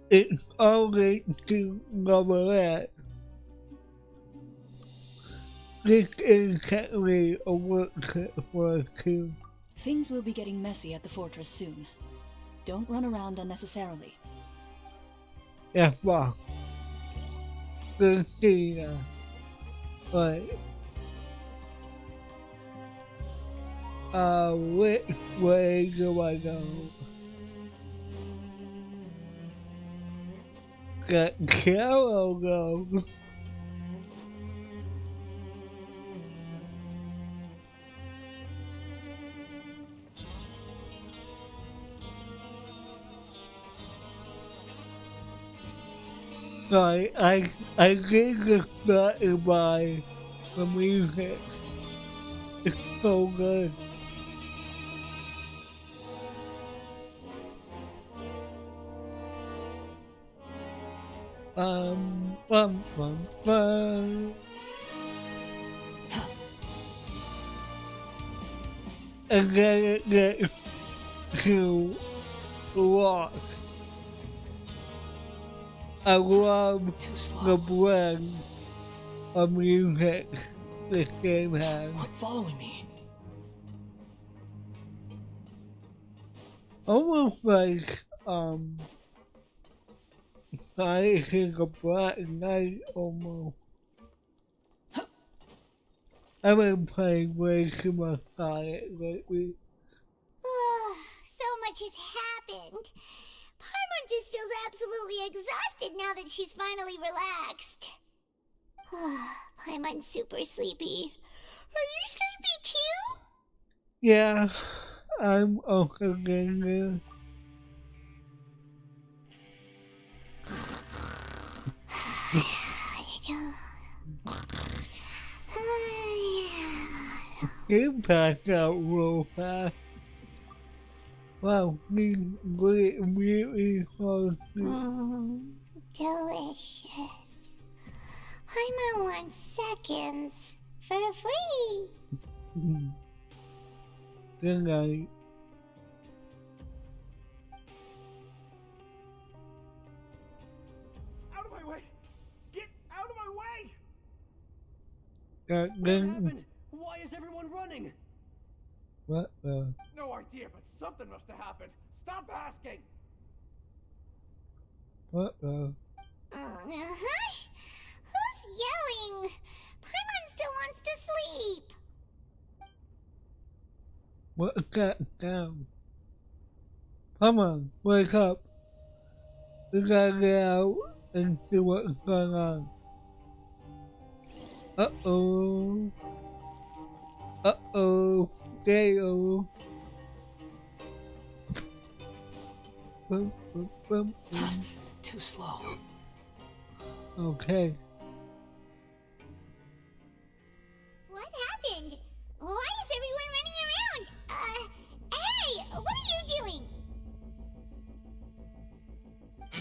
It's only to Robert. This is technically a work trip for us too. Things will be getting messy at the fortress soon. Don't run around unnecessarily. Yes, boss. Good seeing you. Right. Which way do I go? Get Carol go. sorry, I think it's not in my the music. It's so good. Bum, bum, bum. And then it gets to rock. I love the blend of music this game has. Quit following me. Almost like Sonic is a Black Knight almost. I've been playing way too much Sonic lately. So much has happened. Paimon just feels absolutely exhausted now that she's finally relaxed. Paimon's super sleepy. Are you sleepy too? Yeah, I'm also getting there. You passed out real fast. Wow, he's really close. Delicious. Paimon wants seconds for free. Good night. Out of my way! Get out of my way! What happened? Why is everyone running? What the? No idea, but something must have happened. Stop asking! What the? Who's yelling? Paimon still wants to sleep. What's that sound? Come on, wake up. We gotta get out and see what's going on. Uh-oh. Uh-oh. Dale. Boom, boom, boom, boom. Too slow. Okay. What happened? Why is everyone running around? Hey, what are you doing?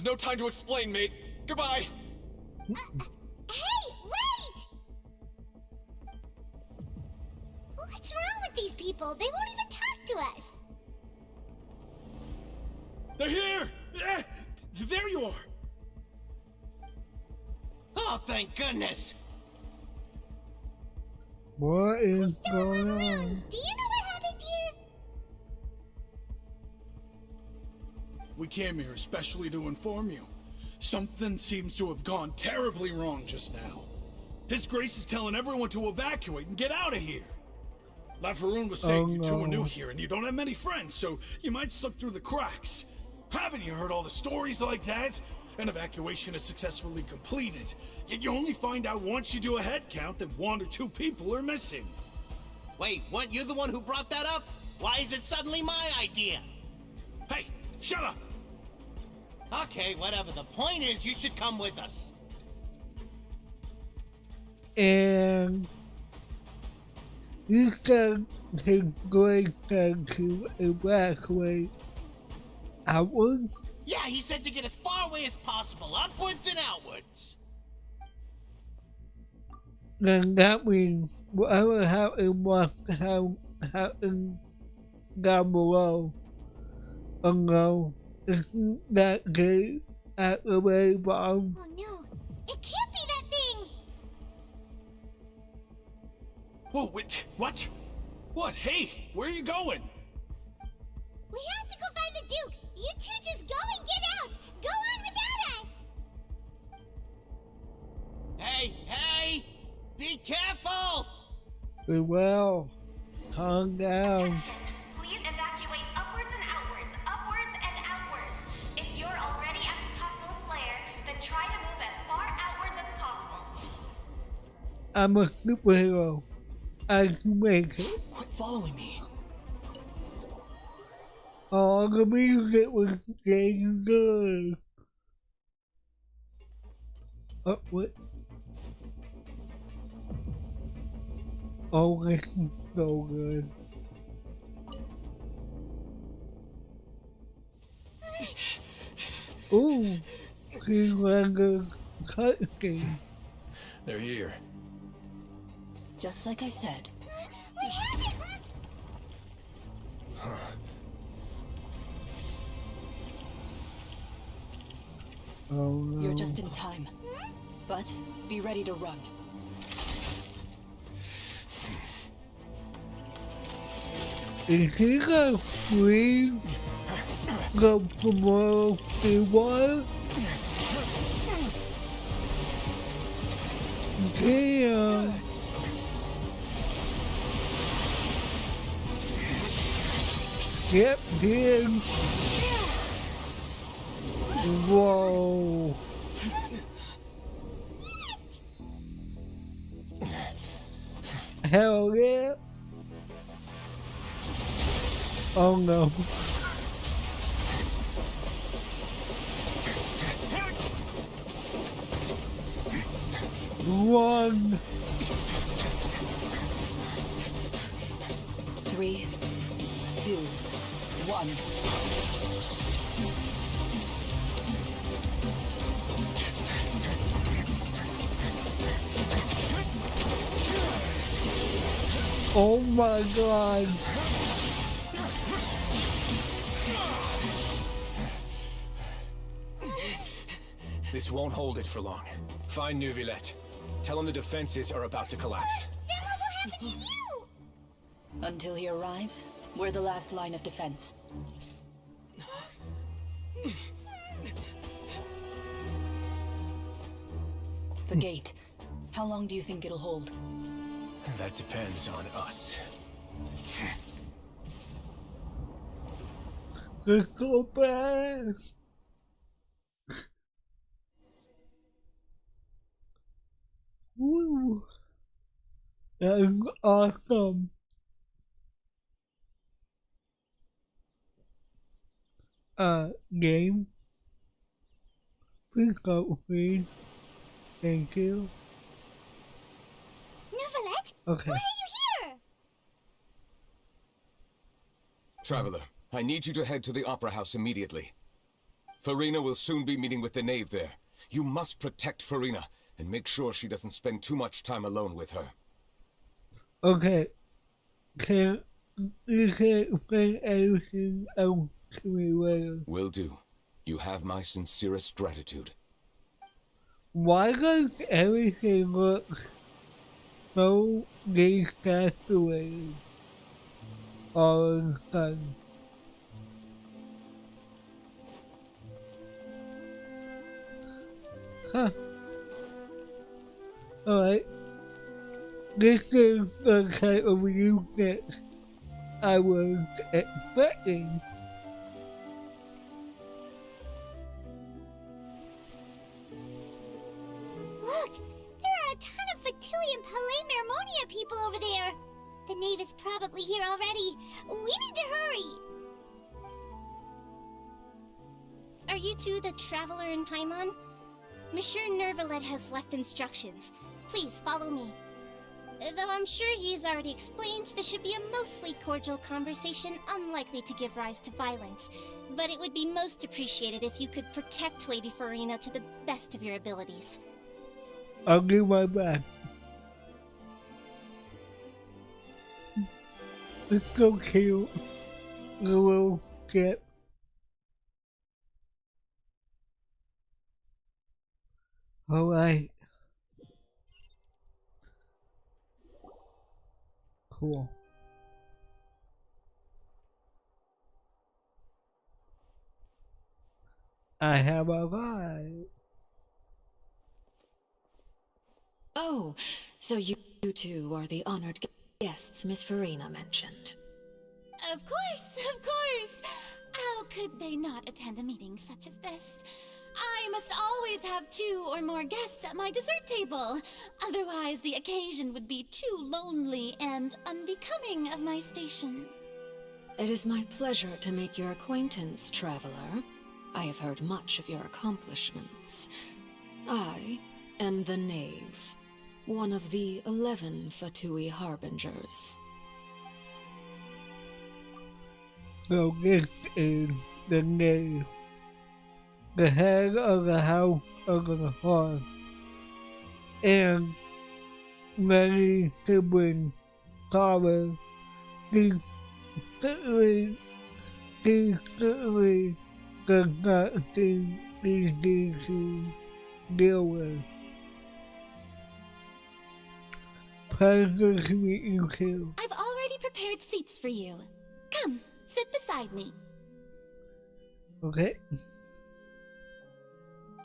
No time to explain, mate. Goodbye. Hey, wait! What's wrong with these people? They won't even talk to us. They're here! There you are! Oh, thank goodness! What is Still going run around. on? Do you know what happened here? We came here especially to inform you. Something seems to have gone terribly wrong just now. His Grace is telling everyone to evacuate and get out of here. Laveroon was saying you two are new here and you don't have many friends, so you might slip through the cracks. Haven't you heard all the stories like that? An evacuation is successfully completed, yet you only find out once you do a head count that 1 or 2 people are missing. Wait, weren't you the one who brought that up? Why is it suddenly my idea? Hey, shut up! Okay, whatever. The point is, you should come with us. And you said his Grace said to evacuate outwards? Yeah, he said to get as far away as possible, upwards and outwards. Then that means whatever happened must have happened down below. Oh no, isn't that gate at the very bottom? Oh no, it can't be that thing! Whoa, wait, what? What? Hey, where are you going? We have to go find the Duke! You two just go and get out! Go on without us! Hey! Be careful! We will. Calm down. Attention. Please evacuate upwards and outwards, upwards and outwards. If you're already at the topmost layer, then try to move as far outwards as possible. I'm a superhero. I can make it. Quit following me. Oh, the music was getting good. Oh, what? Oh, this is so good. Ooh, he's like a cutscene. They're here. Just like I said. We have it! Oh no. You're just in time. But be ready to run. Is he gonna freeze the primordial seawater? Damn. Yep, did. Whoa. Hell yeah. Oh no. Run. 3, 2, 1. Oh my god. This won't hold it for long. Find Neuvillette. Tell him the defenses are about to collapse. Then what will happen to you? Until he arrives, we're the last line of defense. The gate. How long do you think it'll hold? That depends on us. It's so bad. Woo. That is awesome. Game. Please go, please. Thank you. Neuvillette? Okay. Why are you here? Traveler, I need you to head to the Opera House immediately. Farina will soon be meeting with the knave there. You must protect Farina and make sure she doesn't spend too much time alone with her. Okay. You can't explain everything else to me later. Will do. You have my sincerest gratitude. Why does everything look so desaturated all of a sudden? Huh. Alright. This is the kind of music I was expecting. Look! There are a ton of Vtuber Palais Mermonia people over there! The knave is probably here already. We need to hurry! Are you two the Traveler and Paimon? Monsieur Neuvillette has left instructions. Please follow me. Though I'm sure he's already explained, this should be a mostly cordial conversation, unlikely to give rise to violence. But it would be most appreciated if you could protect Lady Farina to the best of your abilities. I'll do my best. It's so cute. The little skip. Alright. Cool. I have arrived. Oh, so you two are the honored guests Miss Farina mentioned. Of course, of course! How could they not attend a meeting such as this? I must always have 2 or more guests at my dessert table. Otherwise, the occasion would be too lonely and unbecoming of my station. It is my pleasure to make your acquaintance, Traveler. I have heard much of your accomplishments. I am the Knave, one of the 11 Fatui Harbingers. So this is the knave, the head of the House of the Hearth, and many siblings. Sorry, she certainly does not seem easy to deal with. Pleasure to meet you too. I've already prepared seats for you. Come, sit beside me. Okay.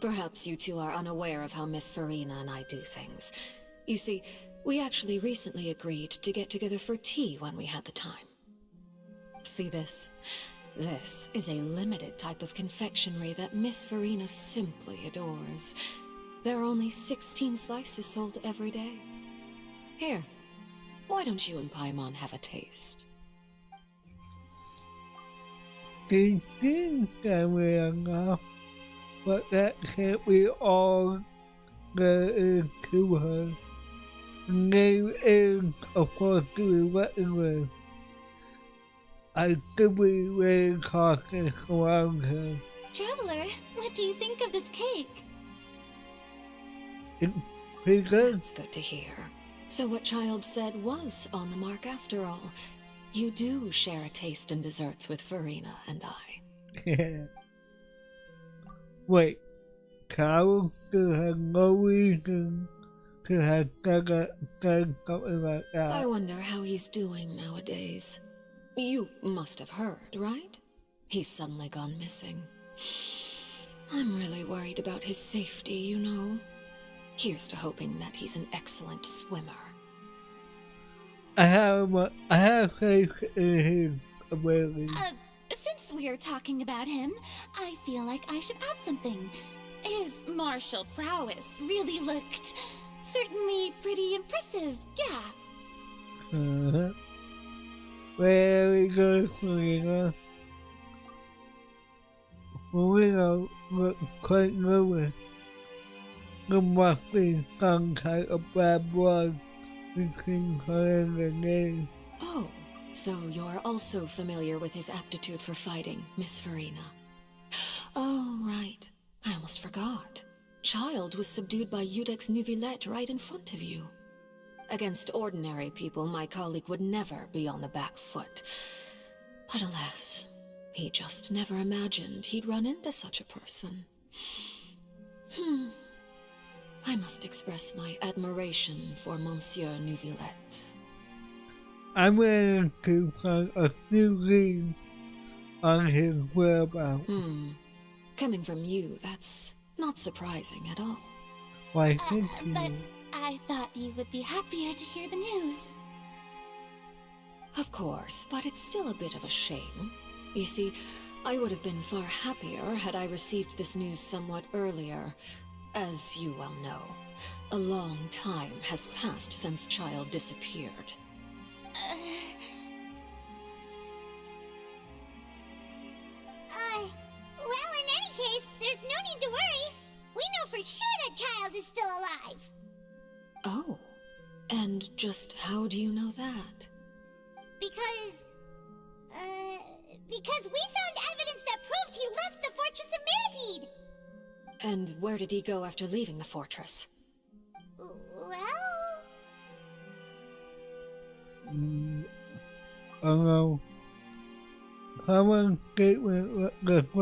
Perhaps you two are unaware of how Miss Farina and I do things. You see, we actually recently agreed to get together for tea when we had the time. See this? This is a limited type of confectionery that Miss Farina simply adores. There are only 16 slices sold every day. Here, why don't you and Paimon have a taste? She seems friendly enough, but that can't be all there is to her. Her name is, of course, to be reckoned with. I should be very cautious around her. Traveler, what do you think of this cake? It's pretty good. That's good to hear. So what Child said was on the mark after all. You do share a taste in desserts with Farina and I. Wait, Carol still had no reason to have said something like that. I wonder how he's doing nowadays. You must have heard, right? He's suddenly gone missing. I'm really worried about his safety, you know. Here's to hoping that he's an excellent swimmer. I have faith in his ability. Since we're talking about him, I feel like I should add something. His martial prowess really looked certainly pretty impressive, yeah. Very good, Farina. Farina looks quite nervous. There must be some kind of bad blood between her and the Knave. Oh, so you're also familiar with his aptitude for fighting, Miss Farina. Oh, right. I almost forgot. Child was subdued by Udex Nuvillette right in front of you. Against ordinary people, my colleague would never be on the back foot. But alas, he just never imagined he'd run into such a person. I must express my admiration for Monsieur Nuvillette. I managed to find a few leads on his whereabouts. Coming from you, that's not surprising at all. Why, thank you. But I thought you would be happier to hear the news. Of course, but it's still a bit of a shame. You see, I would have been far happier had I received this news somewhat earlier. As you well know, a long time has passed since Child disappeared. Well, in any case, there's no need to worry. We know for sure that Child is still alive. Oh, and just how do you know that? Because we found evidence that proved he left the Fortress of Mirapede. And where did he go after leaving the fortress? Well... Oh no. Someone's statement left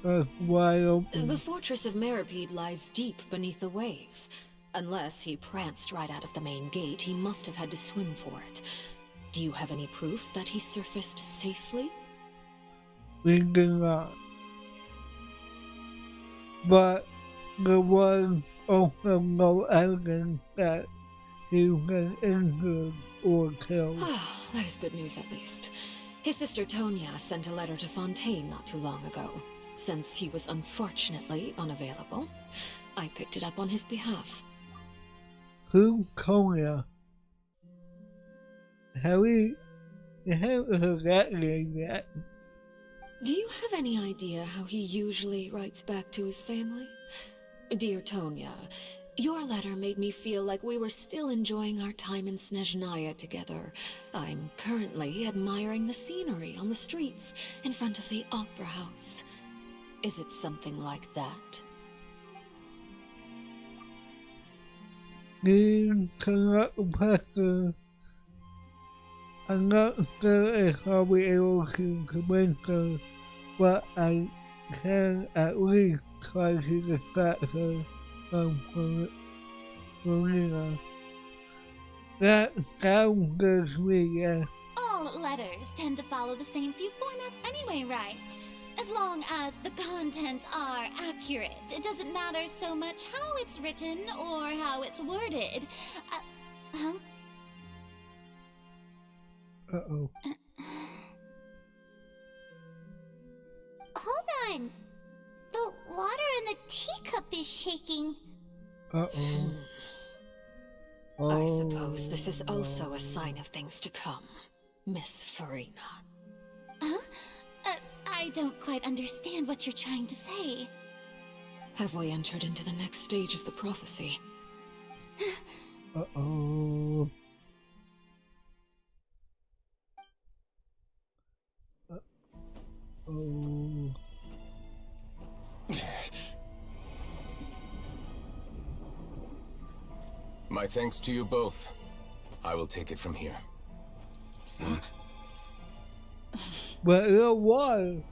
us wide open. The Fortress of Mirapede lies deep beneath the waves. Unless he pranced right out of the main gate, he must have had to swim for it. Do you have any proof that he surfaced safely? We do not. But there was also no evidence that he was injured or killed. That is good news, at least. His sister Tonya sent a letter to Fontaine not too long ago. Since he was unfortunately unavailable, I picked it up on his behalf. Who's Tonya? You haven't heard that name yet. Do you have any idea how he usually writes back to his family? Dear Tonya, Your letter made me feel like we were still enjoying our time in Snezhnaya together. I'm currently admiring the scenery on the streets in front of the Opera House. Is it something like that? I'm not sure if I'll be able to convince her, but I can at least try to distract her from Marina. That sounds good to me, yes. All letters tend to follow the same few formats anyway, right? As long as the contents are accurate, it doesn't matter so much how it's written or how it's worded. Huh? Uh-oh. Hold on. The water in the teacup is shaking. Uh-oh. I suppose this is also a sign of things to come, Miss Farina. Huh? I don't quite understand what you're trying to say. Have we entered into the next stage of the prophecy? Uh-oh. Oh. My thanks to you both. I will take it from here. But the water.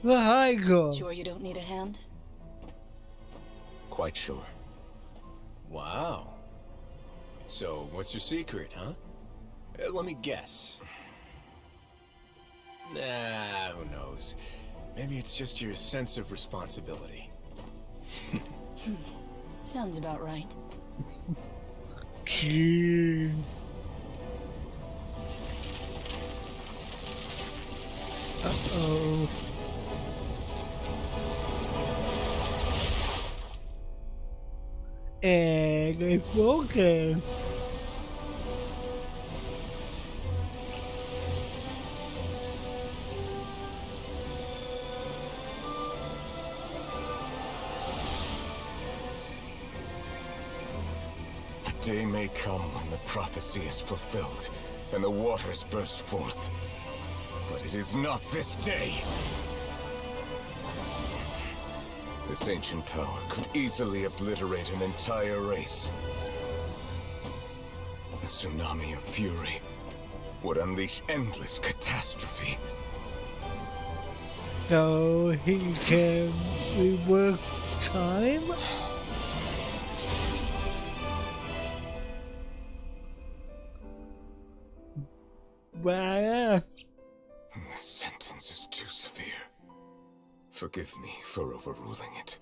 The high ground. Sure you don't need a hand? Quite sure. Wow. So, what's your secret, huh? Let me guess. Nah, who knows? Maybe it's just your sense of responsibility. Sounds about right. Jeez. Uh-oh. And it's broken. A day may come when the prophecy is fulfilled, and the waters burst forth. But it is not this day! This ancient power could easily obliterate an entire race. A tsunami of fury would unleash endless catastrophe. So he can reverse time? Badass. The sentence is too severe. Forgive me for overruling it.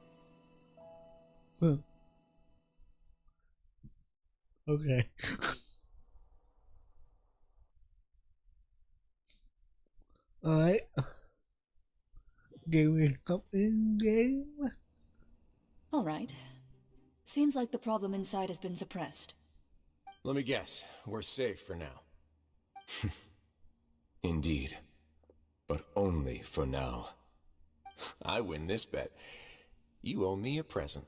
Okay. Alright. Give me something, game. Alright. Seems like the problem inside has been suppressed. Let me guess. We're safe for now. Indeed. But only for now. I win this bet. You owe me a present.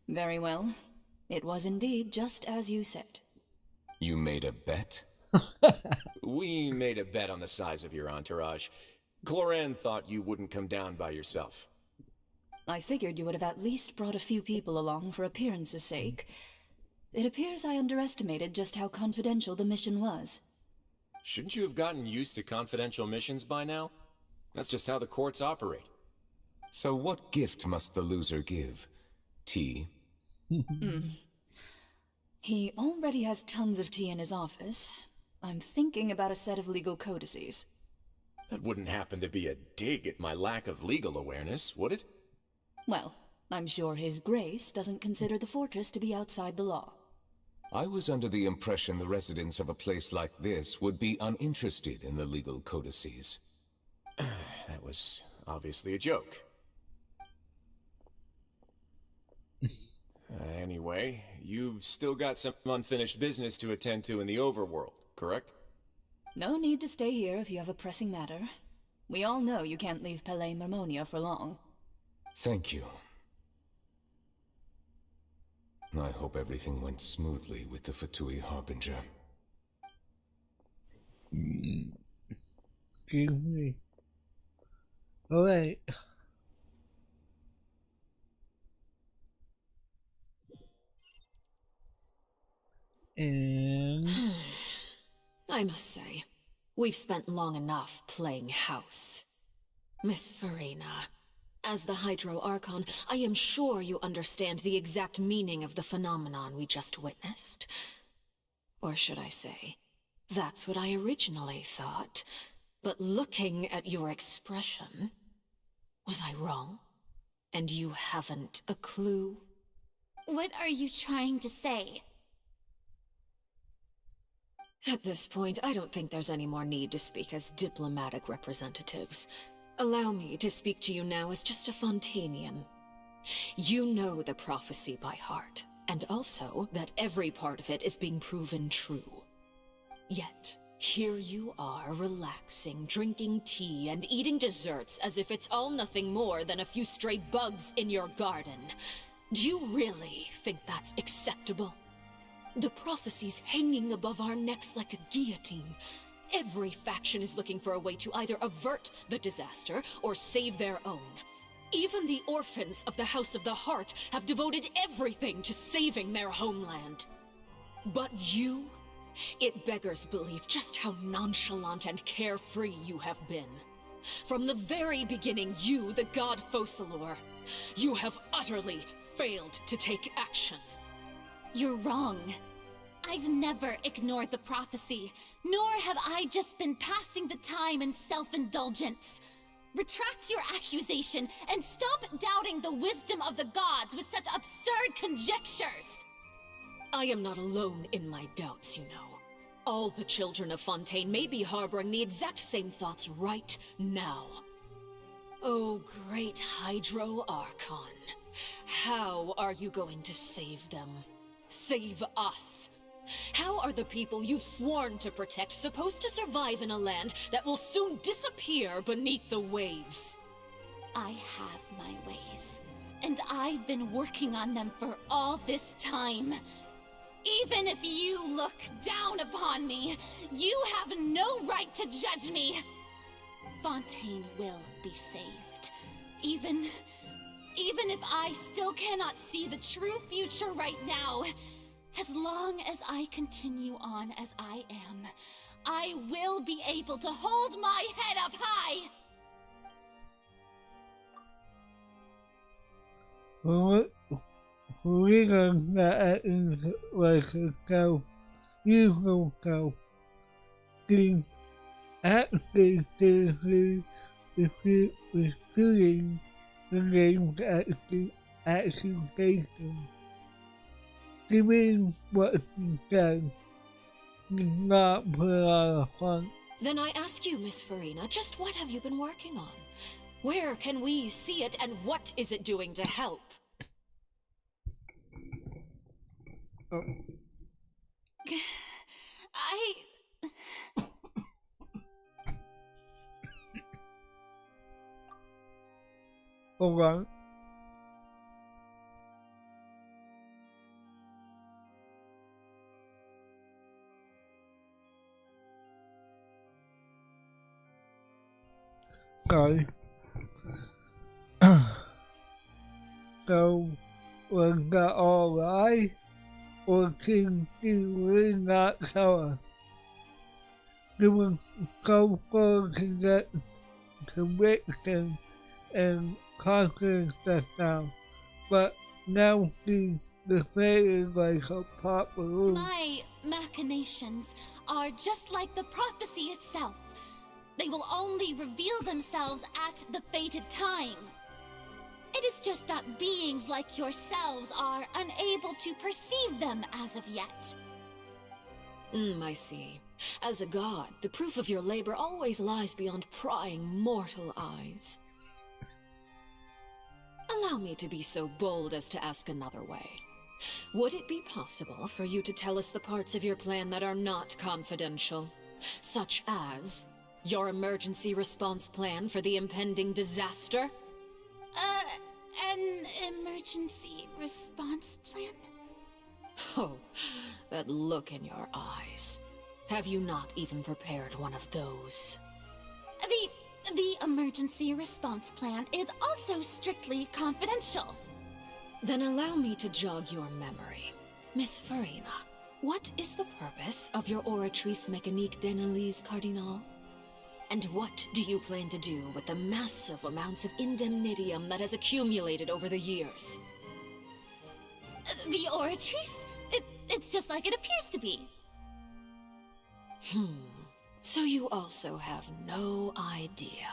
Very well. It was indeed just as you said. You made a bet? We made a bet on the size of your entourage. Cloran thought you wouldn't come down by yourself. I figured you would have at least brought a few people along for appearance's sake. It appears I underestimated just how confidential the mission was. Shouldn't you have gotten used to confidential missions by now? That's just how the courts operate. So what gift must the loser give? Tea? He already has tons of tea in his office. I'm thinking about a set of legal codices. That wouldn't happen to be a dig at my lack of legal awareness, would it? Well, I'm sure His Grace doesn't consider the fortress to be outside the law. I was under the impression the residents of a place like this would be uninterested in the legal codices. That was obviously a joke. Anyway, you've still got some unfinished business to attend to in the overworld, correct? No need to stay here if you have a pressing matter. We all know you can't leave Palais Mermonia for long. Thank you. I hope everything went smoothly with the Fatui Harbinger. Excuse me. Alright. And I must say, we've spent long enough playing house. Miss Farina, as the Hydro Archon, I am sure you understand the exact meaning of the phenomenon we just witnessed. Or should I say, that's what I originally thought. But looking at your expression, was I wrong? And you haven't a clue? What are you trying to say? At this point, I don't think there's any more need to speak as diplomatic representatives. Allow me to speak to you now as just a Fontanian. You know the prophecy by heart, and also that every part of it is being proven true. Yet, here you are, relaxing, drinking tea, and eating desserts as if it's all nothing more than a few stray bugs in your garden. Do you really think that's acceptable? The prophecy's hanging above our necks like a guillotine. Every faction is looking for a way to either avert the disaster or save their own. Even the orphans of the House of the Heart have devoted everything to saving their homeland. But you? It beggars belief just how nonchalant and carefree you have been. From the very beginning, you, the god Focalor, you have utterly failed to take action. You're wrong. I've never ignored the prophecy, nor have I just been passing the time in self-indulgence. Retract your accusation and stop doubting the wisdom of the gods with such absurd conjectures! I am not alone in my doubts, you know. All the children of Fontaine may be harboring the exact same thoughts right now. Oh, great Hydro Archon. How are you going to save them? Save us? How are the people you've sworn to protect supposed to survive in a land that will soon disappear beneath the waves? I have my ways, and I've been working on them for all this time. Even if you look down upon me, you have no right to judge me. Fontaine will be saved. Even if I still cannot see the true future right now, as long as I continue on as I am, I will be able to hold my head up high! We're gonna like a cow, evil cow. She's actually seriously refuting the name's accusation. She means what she says. She's not put on a front. Then I ask you, Miss Farina, just what have you been working on? Where can we see it, and what is it doing to help? Oh. Hold on. Sorry. So, was that all right? Or can she really not tell us? She was so full to get conviction and confidence just now, but now she's deflated like a pop balloon. My machinations are just like the prophecy itself. They will only reveal themselves at the fated time. It is just that beings like yourselves are unable to perceive them as of yet. I see. As a god, the proof of your labor always lies beyond prying mortal eyes. Allow me to be so bold as to ask another way. Would it be possible for you to tell us the parts of your plan that are not confidential? Such as your emergency response plan for the impending disaster? An emergency response plan? Oh, that look in your eyes. Have you not even prepared one of those? The emergency response plan is also strictly confidential. Then allow me to jog your memory. Miss Farina, what is the purpose of your Oratrice Mécanique d'Analyse Cardinal? And what do you plan to do with the massive amounts of indemnitium that has accumulated over the years? The Oratrice? It's just like it appears to be. So you also have no idea.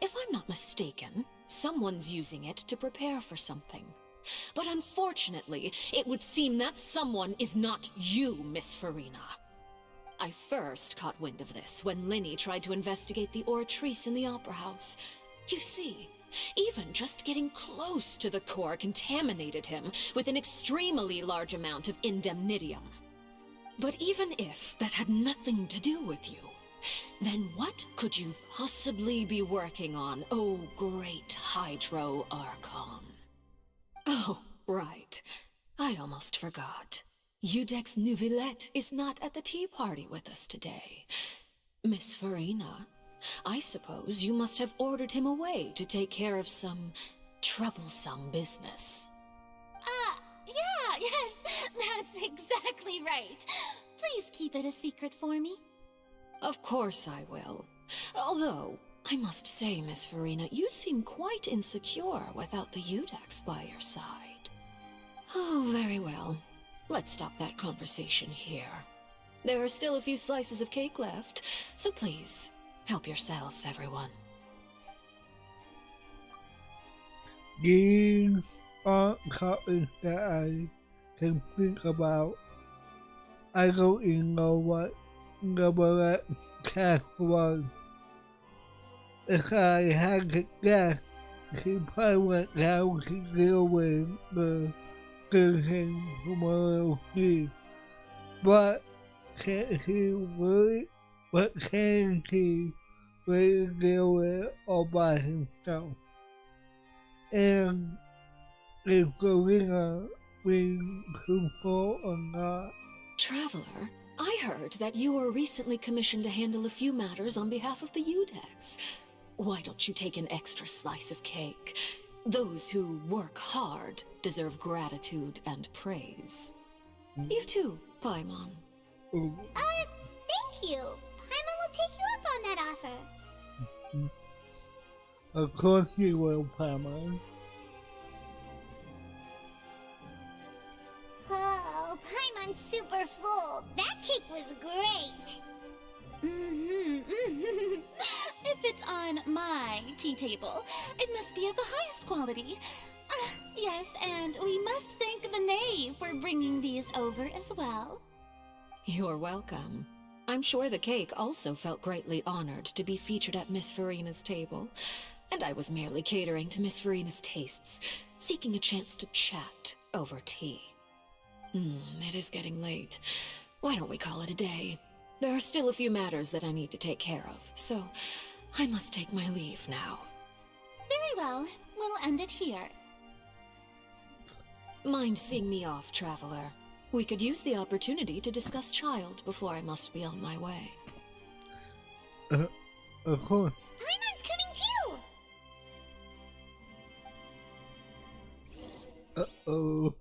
If I'm not mistaken, someone's using it to prepare for something. But unfortunately, it would seem that someone is not you, Miss Farina. I first caught wind of this when Linny tried to investigate the Oratrice in the Opera House. You see, even just getting close to the core contaminated him with an extremely large amount of indemnitium. But even if that had nothing to do with you, then what could you possibly be working on, oh great Hydro Archon? Oh, right. I almost forgot. Udex Nouvillette is not at the tea party with us today. Miss Farina, I suppose you must have ordered him away to take care of some troublesome business. Yeah, yes, that's exactly right. Please keep it a secret for me. Of course I will. Although, I must say, Miss Farina, you seem quite insecure without the Udex by your side. Oh, very well. Let's stop that conversation here. There are still a few slices of cake left, so please, help yourselves, everyone. These aren't topics that I can think about. I don't even know what Nouvillete's task was. If I had to guess, he probably went down to deal with the citizens from LLC. But can he really deal with it all by himself? And is Farina being truthful or not? Traveler, I heard that you were recently commissioned to handle a few matters on behalf of the Udex. Why don't you take an extra slice of cake? Those who work hard deserve gratitude and praise. You too, Paimon. Thank you. Paimon will take you up on that offer. Of course you will, Paimon. Oh, Paimon's super full. That cake was great. If it's on my tea table, it must be of the highest quality. Yes, and we must thank the knave for bringing these over as well. You're welcome. I'm sure the cake also felt greatly honored to be featured at Miss Farina's table, and I was merely catering to Miss Farina's tastes, seeking a chance to chat over tea. It is getting late. Why don't we call it a day? There are still a few matters that I need to take care of, so I must take my leave now. Very well. We'll end it here. Mind seeing me off, Traveler? We could use the opportunity to discuss Child before I must be on my way. Of course. Paimon's coming too! Uh-oh.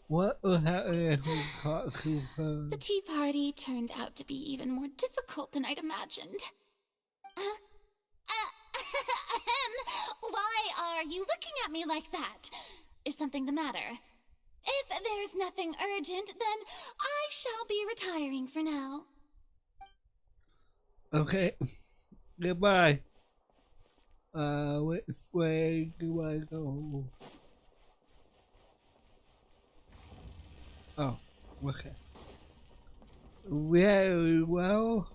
What will happen if we talk to her? The tea party turned out to be even more difficult than I'd imagined. Why are you looking at me like that? Is something the matter? If there's nothing urgent, then I shall be retiring for now. Okay. Goodbye. Which way do I go? Oh, okay. Very well.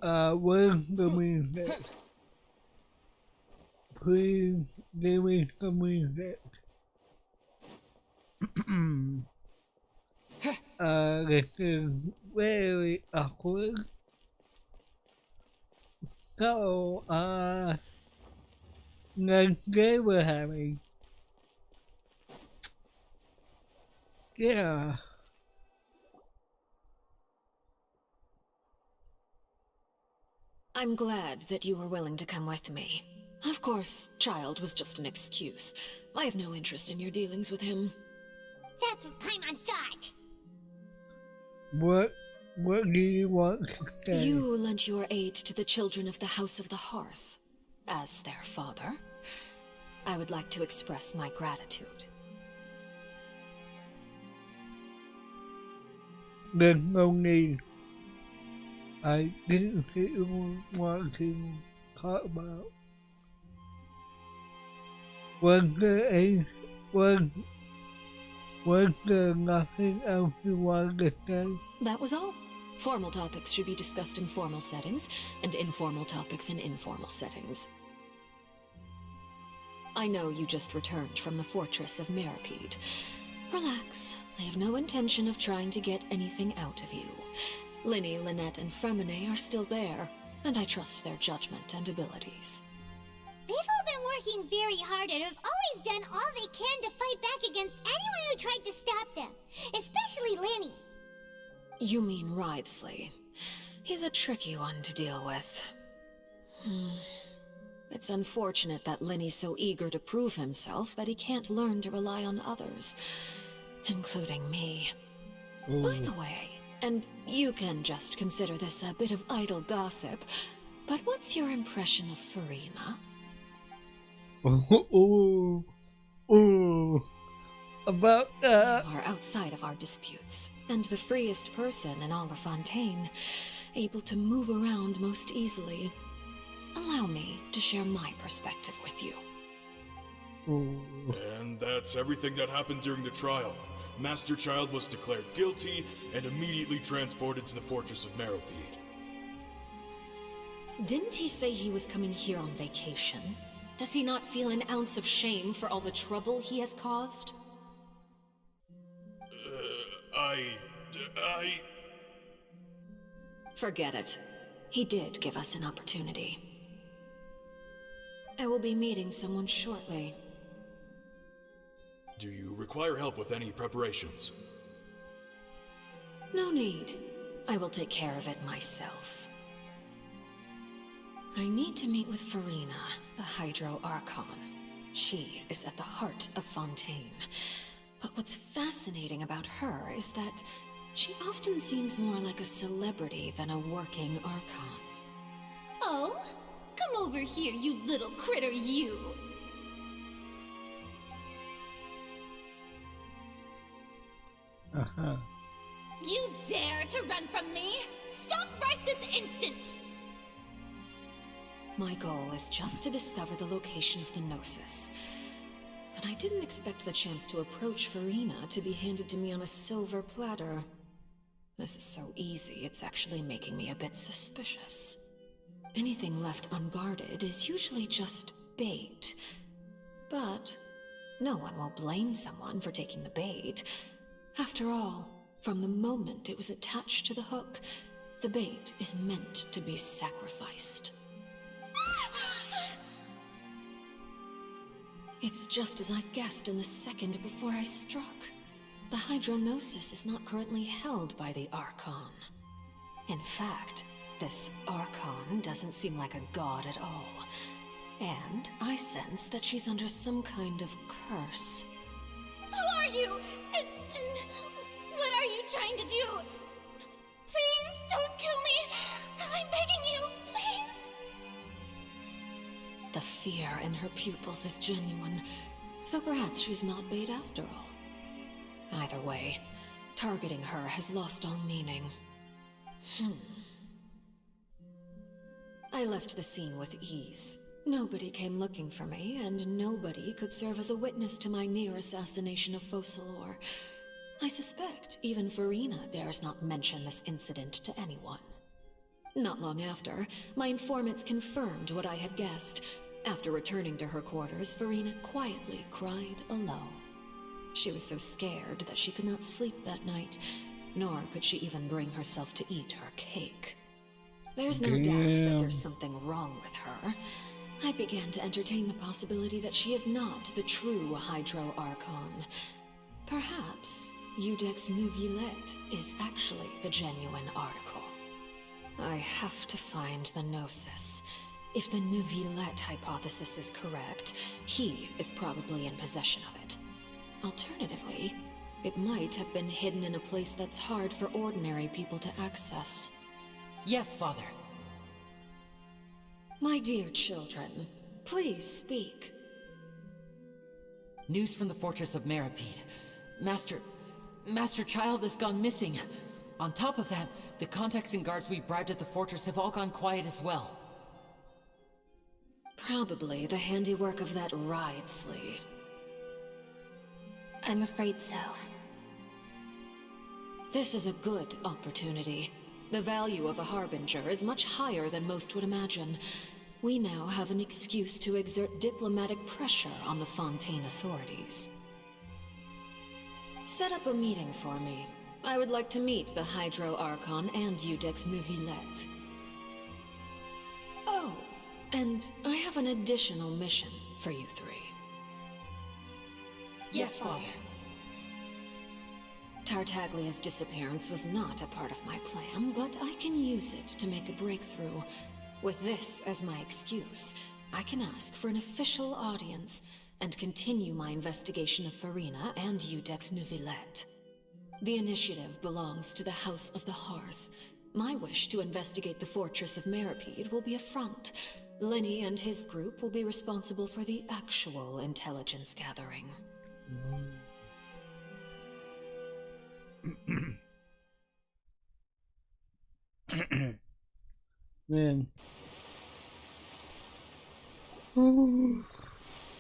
Where's the music? Please give me some music. This is very awkward. So, next game we're having. Yeah. I'm glad that you were willing to come with me. Of course, Child was just an excuse. I have no interest in your dealings with him. That's what Paimon thought. What do you want to say? You lent your aid to the children of the House of the Hearth. As their father, I would like to express my gratitude. There's no need. I didn't think you want to talk about. Was there nothing else you wanted to say? That was all. Formal topics should be discussed in formal settings, and informal topics in informal settings. I know you just returned from the fortress of Meripede. Relax. I have no intention of trying to get anything out of you. Linny, Lynette, and Fremine are still there, and I trust their judgment and abilities. They've all been working very hard and have always done all they can to fight back against anyone who tried to stop them, especially Linny. You mean Wriothesley. He's a tricky one to deal with. It's unfortunate that Linny's so eager to prove himself that he can't learn to rely on others, including me. By the way, and you can just consider this a bit of idle gossip, but what's your impression of Furina? About that. You are outside of our disputes, and the freest person in all of Fontaine, able to move around most easily. Allow me to share my perspective with you. And that's everything that happened during the trial. Master Child was declared guilty and immediately transported to the Fortress of Meripede. Didn't he say he was coming here on vacation? Does he not feel an ounce of shame for all the trouble he has caused? Forget it. He did give us an opportunity. I will be meeting someone shortly. Do you require help with any preparations? No need. I will take care of it myself. I need to meet with Furina, the Hydro Archon. She is at the heart of Fontaine. But what's fascinating about her is that she often seems more like a celebrity than a working Archon. Oh? Come over here, you little critter, you! You dare to run from me? Stop right this instant! My goal is just to discover the location of the Gnosis. And I didn't expect the chance to approach Furina to be handed to me on a silver platter. This is so easy, it's actually making me a bit suspicious. Anything left unguarded is usually just bait. But no one will blame someone for taking the bait. After all, from the moment it was attached to the hook, the bait is meant to be sacrificed. It's just as I guessed in the second before I struck. The Hydronosis is not currently held by the Archon. In fact, this Archon doesn't seem like a god at all. And I sense that she's under some kind of curse. Who are you? And what are you trying to do? Please don't kill me! I'm begging you, please! The fear in her pupils is genuine, so perhaps she's not bait after all. Either way, targeting her has lost all meaning. I left the scene with ease. Nobody came looking for me, and nobody could serve as a witness to my near assassination of Focalor. I suspect even Furina dares not mention this incident to anyone. Not long after, my informants confirmed what I had guessed. After returning to her quarters, Furina quietly cried alone. She was so scared that she could not sleep that night, nor could she even bring herself to eat her cake. There's no doubt that there's something wrong with her. I began to entertain the possibility that she is not the true Hydro Archon. Perhaps Udex Neuvillette is actually the genuine article. I have to find the Gnosis. If the Neuvillette hypothesis is correct, he is probably in possession of it. Alternatively, it might have been hidden in a place that's hard for ordinary people to access. Yes, Father. My dear children, please speak. News from the fortress of Meripede. Master Child has gone missing. On top of that, the contacts and guards we bribed at the fortress have all gone quiet as well. Probably the handiwork of that Wriothesley. I'm afraid so. This is a good opportunity. The value of a Harbinger is much higher than most would imagine. We now have an excuse to exert diplomatic pressure on the Fontaine authorities. Set up a meeting for me. I would like to meet the Hydro Archon and Udex Neuvillette. Oh, and I have an additional mission for you three. Yes, Father. Tartaglia's disappearance was not a part of my plan, but I can use it to make a breakthrough. With this as my excuse, I can ask for an official audience and continue my investigation of Farina and Udex Neuvillette. The initiative belongs to the House of the Hearth. My wish to investigate the fortress of Meripede will be a front. Lenny and his group will be responsible for the actual intelligence gathering. Man.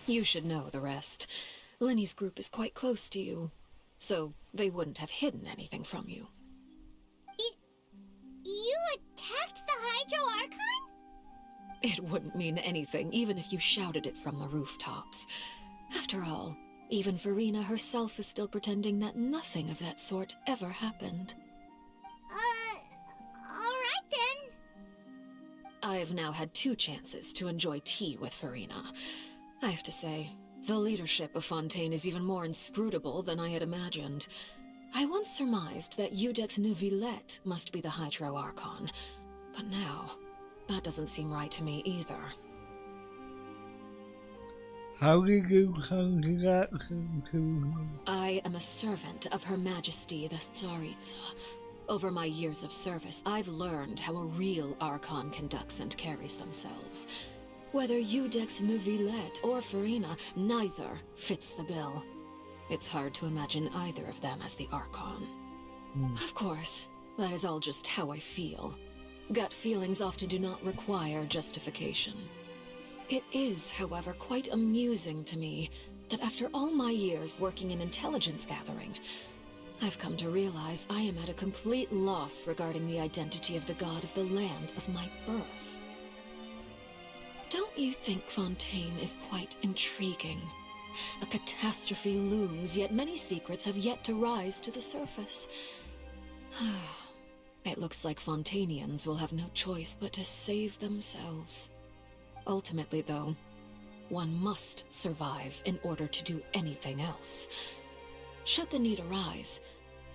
You should know the rest. Lenny's group is quite close to you, so they wouldn't have hidden anything from you. You attacked the Hydro Archon? It wouldn't mean anything, even if you shouted it from the rooftops. After all, even Farina herself is still pretending that nothing of that sort ever happened. Alright then. I've now had 2 chances to enjoy tea with Farina. I have to say, the leadership of Fontaine is even more inscrutable than I had imagined. I once surmised that Udex Neuvillette must be the Hydro Archon, but now, that doesn't seem right to me either. How did you come to that conclusion? I am a servant of Her Majesty the Tsaritsa. Over my years of service, I've learned how a real Archon conducts and carries themselves. Whether Udex Neuvillette or Farina, neither fits the bill. It's hard to imagine either of them as the Archon. Of course, that is all just how I feel. Gut feelings often do not require justification. It is, however, quite amusing to me that after all my years working in intelligence gathering, I've come to realize I am at a complete loss regarding the identity of the god of the land of my birth. Don't you think Fontaine is quite intriguing? A catastrophe looms, yet many secrets have yet to rise to the surface. It looks like Fontainians will have no choice but to save themselves. Ultimately, though, one must survive in order to do anything else. Should the need arise,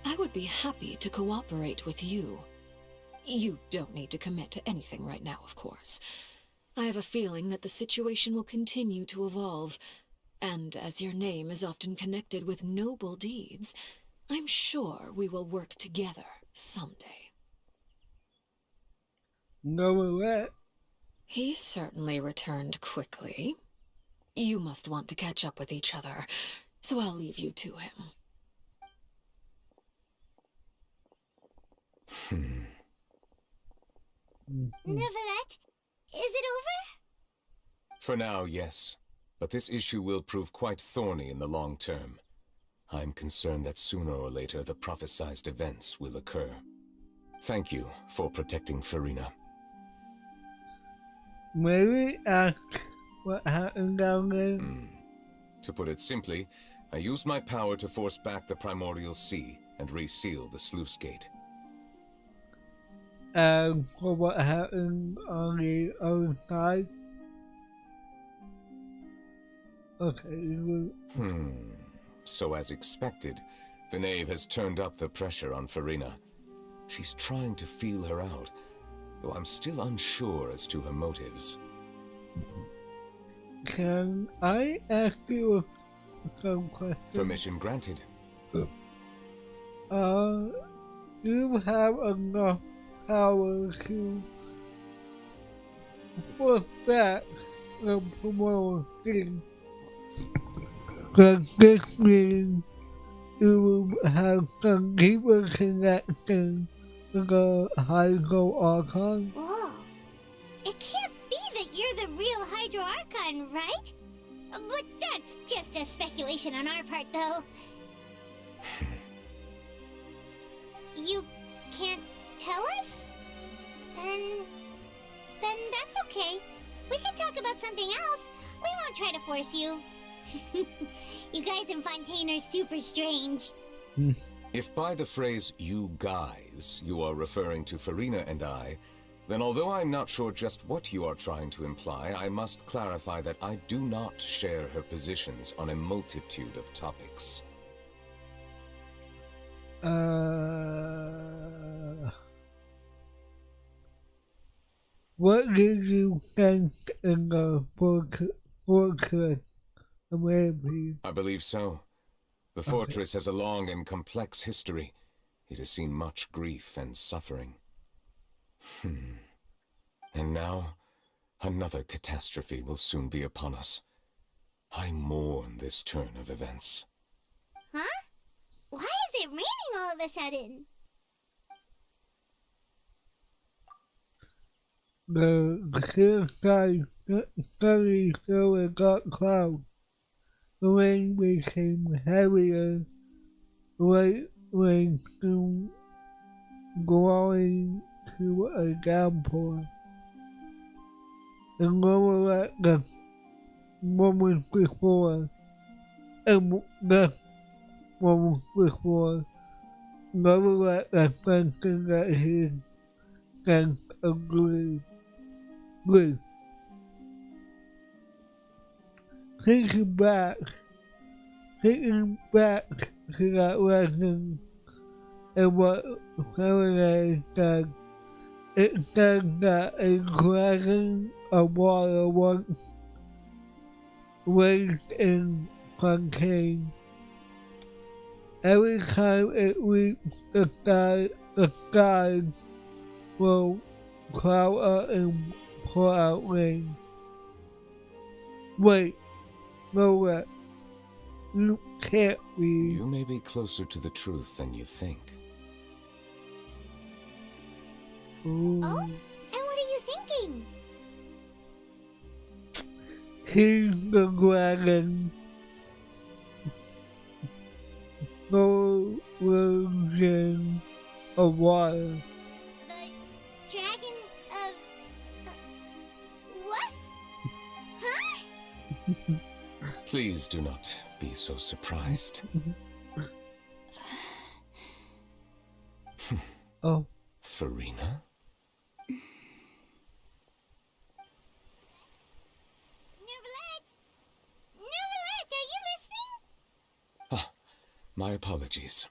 I would be happy to cooperate with you. You don't need to commit to anything right now, of course. I have a feeling that the situation will continue to evolve, and as your name is often connected with noble deeds, I'm sure we will work together someday. No way. He certainly returned quickly. You must want to catch up with each other, so I'll leave you to him. Neuvillette, is it over? For now, yes. But this issue will prove quite thorny in the long term. I'm concerned that sooner or later the prophesized events will occur. Thank you for protecting Farina. May we ask what happened down there? To put it simply, I used my power to force back the Primordial Sea and reseal the sluice gate. For what happened on the other side? Okay. So as expected, The knave has turned up the pressure on Farina. She's trying to feel her out, though I'm still unsure as to her motives. Can I ask you some questions? Permission granted. You have enough power to force back the promotion. Does this mean you will have some deeper connection with the Hydro Archon? Whoa. It can't be that you're the real Hydro Archon, right? But that's just a speculation on our part, though. You can't tell us? Then that's okay. We can talk about something else. We won't try to force you. You guys in Fontaine are super strange. If by the phrase, you guys, you are referring to Farina and I, then although I'm not sure just what you are trying to imply, I must clarify that I do not share her positions on a multitude of topics. What did you sense in the fortress? I believe so. The fortress has a long and complex history. It has seen much grief and suffering. And now, another catastrophe will soon be upon us. I mourn this turn of events. Huh? Why is it raining all of a sudden? The clear sky suddenly filled with dark clouds. The rain became heavier, light rain soon growing to a downpour. And lower at the moments before, lower at the sensing that his sense of grief. Thinking back to that lesson and what Faraday said, it says that a dragon of water once raised in Fontaine. Every time it reached the skies will cloud up and pour out rain. Wait, no way. You can't be. You may be closer to the truth than you think. Ooh. Oh? And what are you thinking? He's the dragon. No version of water. The dragon of... what? Huh? Please do not be so surprised. Oh. Farina? Neverlet, are you listening? Ah, my apologies.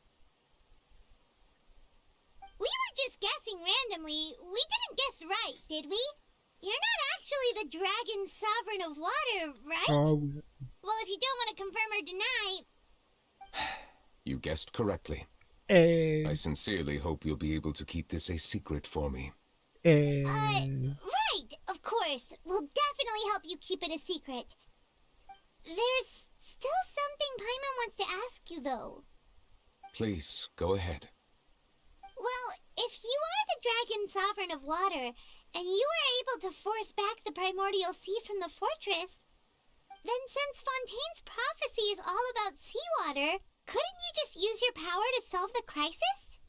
We were just guessing randomly. We didn't guess right, did we? You're not actually the dragon sovereign of water, right? Oh. Well, if you don't want to confirm or deny... You guessed correctly. I sincerely hope you'll be able to keep this a secret for me. Right, of course. We'll definitely help you keep it a secret. There's still something Paimon wants to ask you, though. Please, go ahead. Well, if you are the dragon sovereign of water, and you were able to force back the primordial sea from the fortress, then since Fontaine's prophecy is all about seawater, couldn't you just use your power to solve the crisis?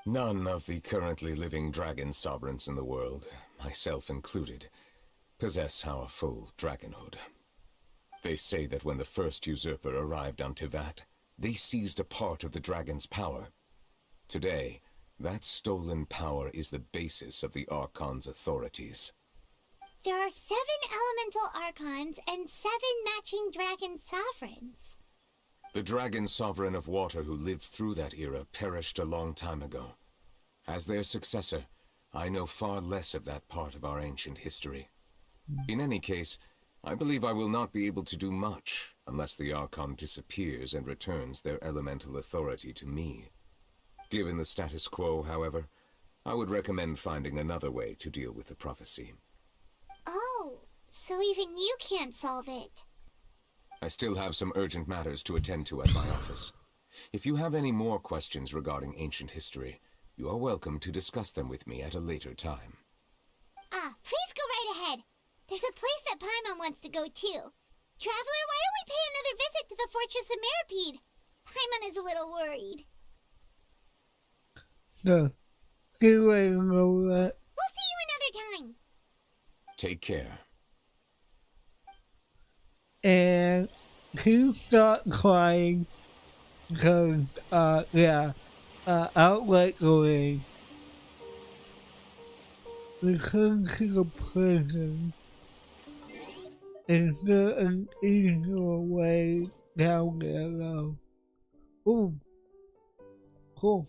None of the currently living dragon sovereigns in the world, myself included, possess our full dragonhood. They say that when the first usurper arrived on Tivat, they seized a part of the dragon's power. Today, that stolen power is the basis of the Archon's authorities. There are 7 elemental archons and 7 matching dragon sovereigns. The dragon sovereign of water who lived through that era perished a long time ago. As their successor, I know far less of that part of our ancient history. In any case, I believe I will not be able to do much unless the Archon disappears and returns their elemental authority to me. Given the status quo, however, I would recommend finding another way to deal with the prophecy. Oh, so even you can't solve it. I still have some urgent matters to attend to at my office. If you have any more questions regarding ancient history, you are welcome to discuss them with me at a later time. Please go right ahead. There's a place that Paimon wants to go too. Traveler, why don't we pay another visit to the Fortress of Meripede? Paimon is a little worried. So, see you later, Lola. We'll see you another time. Take care. And he started crying because, outlet going. We couldn't see the prison. Is there an easier way down there though? Ooh. Cool.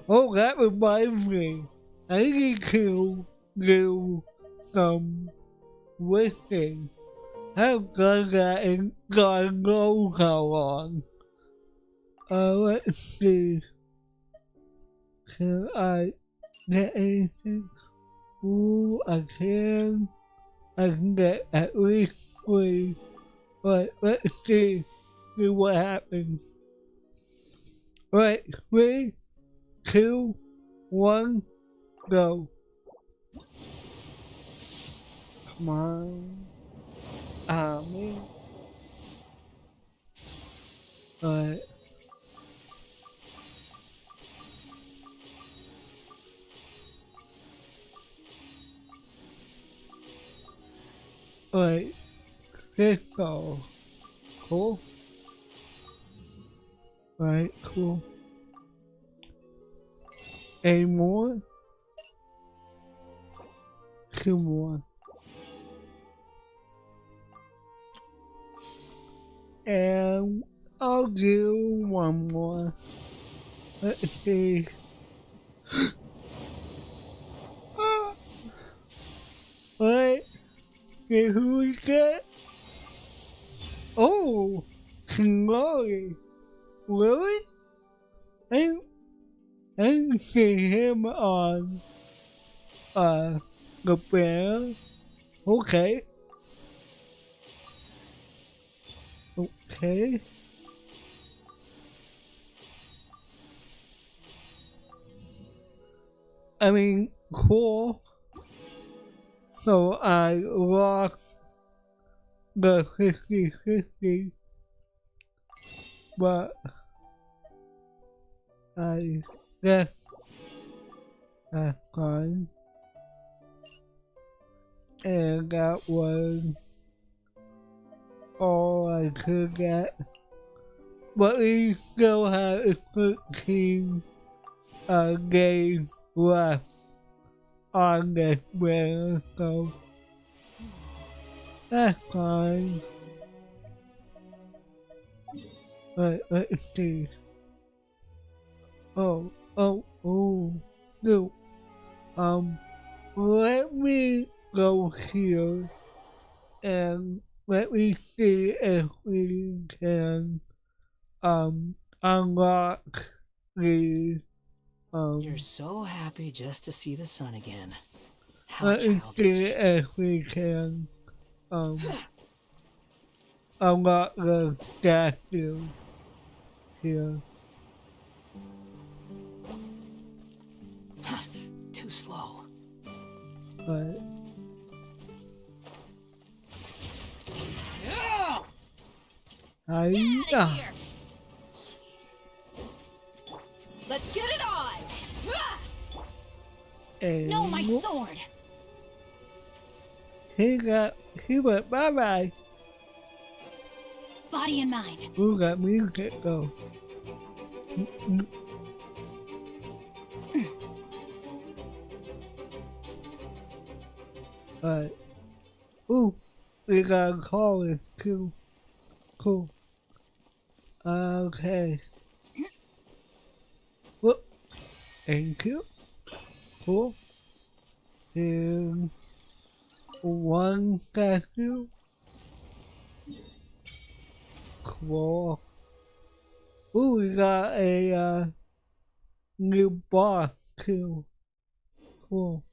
Oh, that reminds me. I need to do some wishing. I've done that in God knows how long. Let's see. Can I get anything? Ooh, I can get at least 3. But let's see what happens. Right, 3, 2, 1, go. Come on. Ah, man. Alright. Alright. This all. Cool. Alright, cool. Any more? 2 more. And I'll do 1 more. Let's see. What? See who we get? Oh! Glory! Really? I didn't see him on the bear. Okay. Okay. I mean, cool. So I lost the 50-50, but I guess that's fine. And that was all I could get. But we still have 13 days left on this winter, so that's fine. Let's see. Oh, so, let me go here and let me see if we can, unlock the, You're so happy just to see the sun again. How let me childish. see if we can, unlock the statue here. Too slow. But Let's get it on! and No, my sword! he went bye-bye. Body and mind. Ooh, that music though. Alright. Ooh, we got a chorus too. Cool. Okay. Well, thank you. Cool. Here's one statue. Cool. Ooh, we got a new boss too. Cool.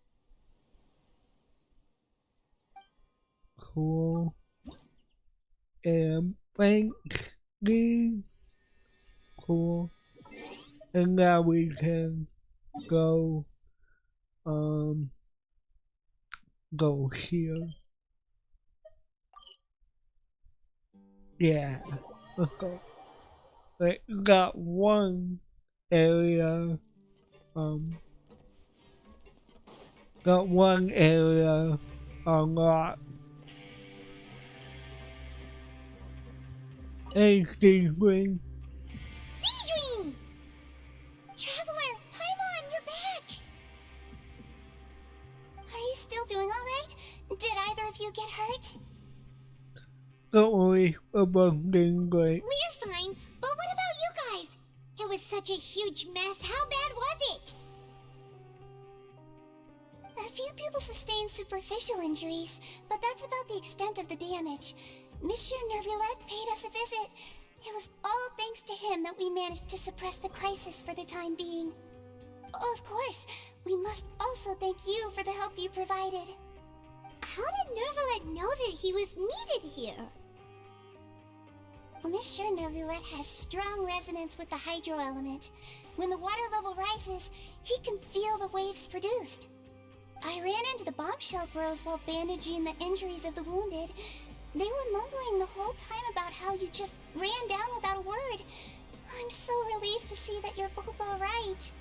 Cool. And bank these. Cool. And now we can go go here. Yeah. Let's go. We got one area unlocked. Hey, Seedwing. Seedwing! Traveler, Paimon, you're back! Are you still doing alright? Did either of you get hurt? Don't worry, we're both doing great. We're fine, but what about you guys? It was such a huge mess. How bad was it? A few people sustained superficial injuries, but that's about the extent of the damage. Monsieur Nervillette paid us a visit. It was all thanks to him that we managed to suppress the crisis for the time being. Of course, we must also thank you for the help you provided. How did Nervillette know that he was needed here? Well, Monsieur Nervillette has strong resonance with the hydro element. When the water level rises, he can feel the waves produced. I ran into the bombshell bros while bandaging the injuries of the wounded. They were mumbling the whole time about how you just ran down without a word. I'm so relieved to see that you're both alright.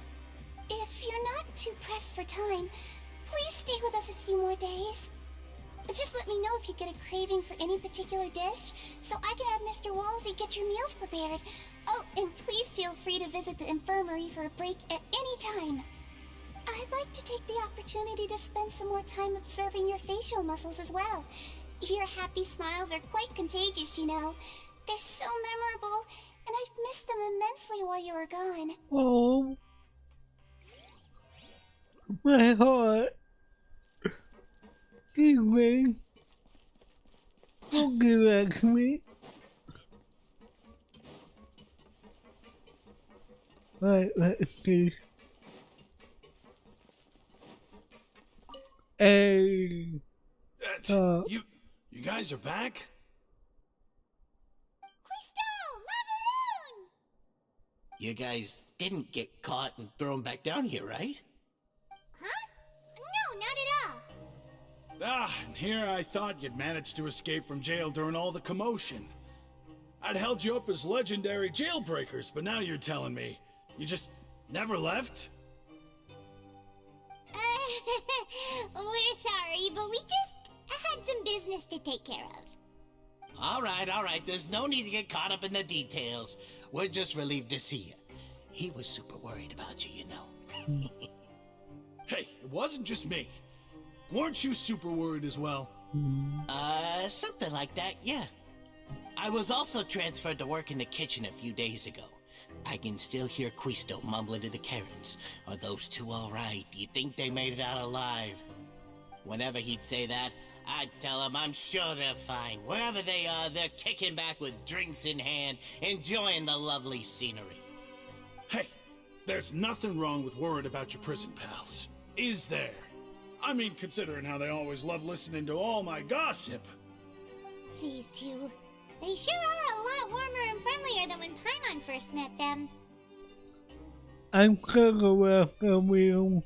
If you're not too pressed for time, please stay with us a few more days. Just let me know if you get a craving for any particular dish, so I can have Mr. Wolsey get your meals prepared. Oh, and please feel free to visit the infirmary for a break at any time. I'd like to take the opportunity to spend some more time observing your facial muscles as well. Your happy smiles are quite contagious, you know. They're so memorable, and I've missed them immensely while you were gone. Oh, my heart. Seedwing. Don't give that to me. Right, let's see. Hey. You guys are back? Crystal! Macaroon! You guys didn't get caught and thrown back down here, right? Huh? No, not at all. And here I thought you'd managed to escape from jail during all the commotion. I'd held you up as legendary jailbreakers, but now you're telling me you just never left? We're sorry, but we just had some business to take care of. All right. There's no need to get caught up in the details. We're just relieved to see you. He was super worried about you, you know. Hey, it wasn't just me. Weren't you super worried as well? Something like that, yeah. I was also transferred to work in the kitchen a few days ago. I can still hear Quisto mumbling to the carrots. Are those two all right? Do you think they made it out alive? Whenever he'd say that, I'd tell him I'm sure they're fine. Wherever they are, they're kicking back with drinks in hand, enjoying the lovely scenery. Hey, there's nothing wrong with worrying about your prison pals. Is there? I mean, considering how they always love listening to all my gossip. These two. They sure are a lot warmer and friendlier than when Paimon first met them. I'm gonna welcome you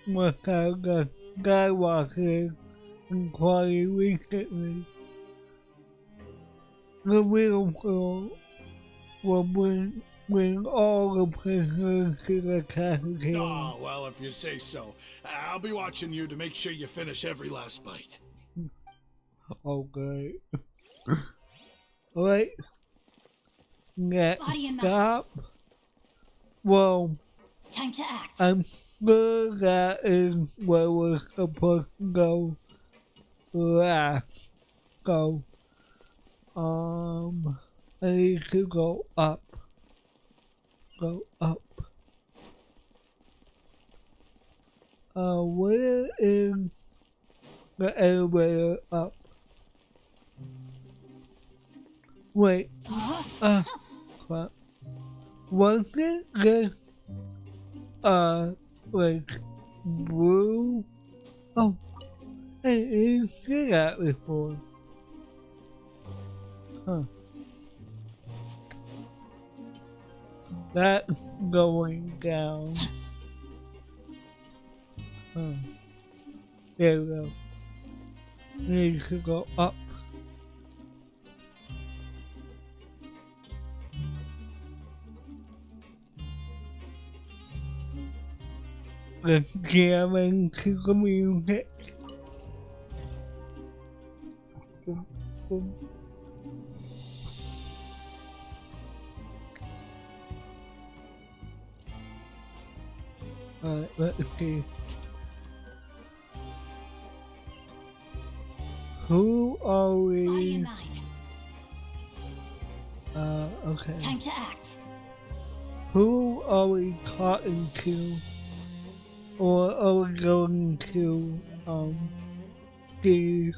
without the Skywalker inquiry recently. The real world will bring all the prisoners to the cafeteria. Oh, well, if you say so. I'll be watching you to make sure you finish every last bite. Okay. Alright. Next stop. Well, time to act. I'm sure that is where we're supposed to go last. So, I need to go up. Go up. Where is the elevator up? Wait. Crap. Was it this, like, blue? Oh, I didn't see that before. Huh. That's going down. Huh. There we go. Need to go up. Let's jam into the music. Boom, boom. Alright, let's see. Who are Body and we? mind. Okay. Time to act. Who are we talking to? Or are we going to, see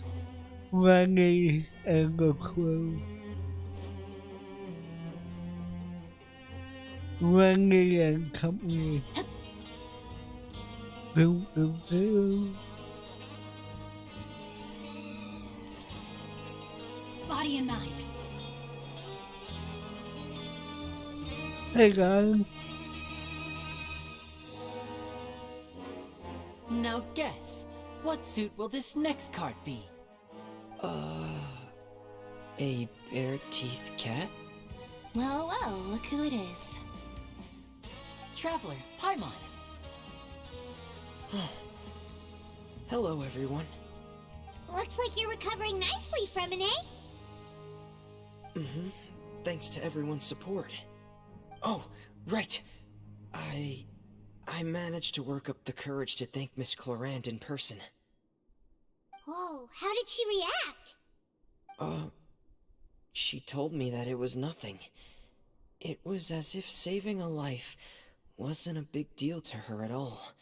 Lenny and the crew? Lenny and company. Do, do, do. Body and mind. Hey guys. Now guess, what suit will this next card be? A bare-teethed cat? Well, well, look who it is. Traveler, Paimon. Hello, everyone. Looks like you're recovering nicely, Fremine. Thanks to everyone's support. Oh, right. I managed to work up the courage to thank Miss Clorant in person. Whoa, how did she react? She told me that it was nothing. It was as if saving a life wasn't a big deal to her at all.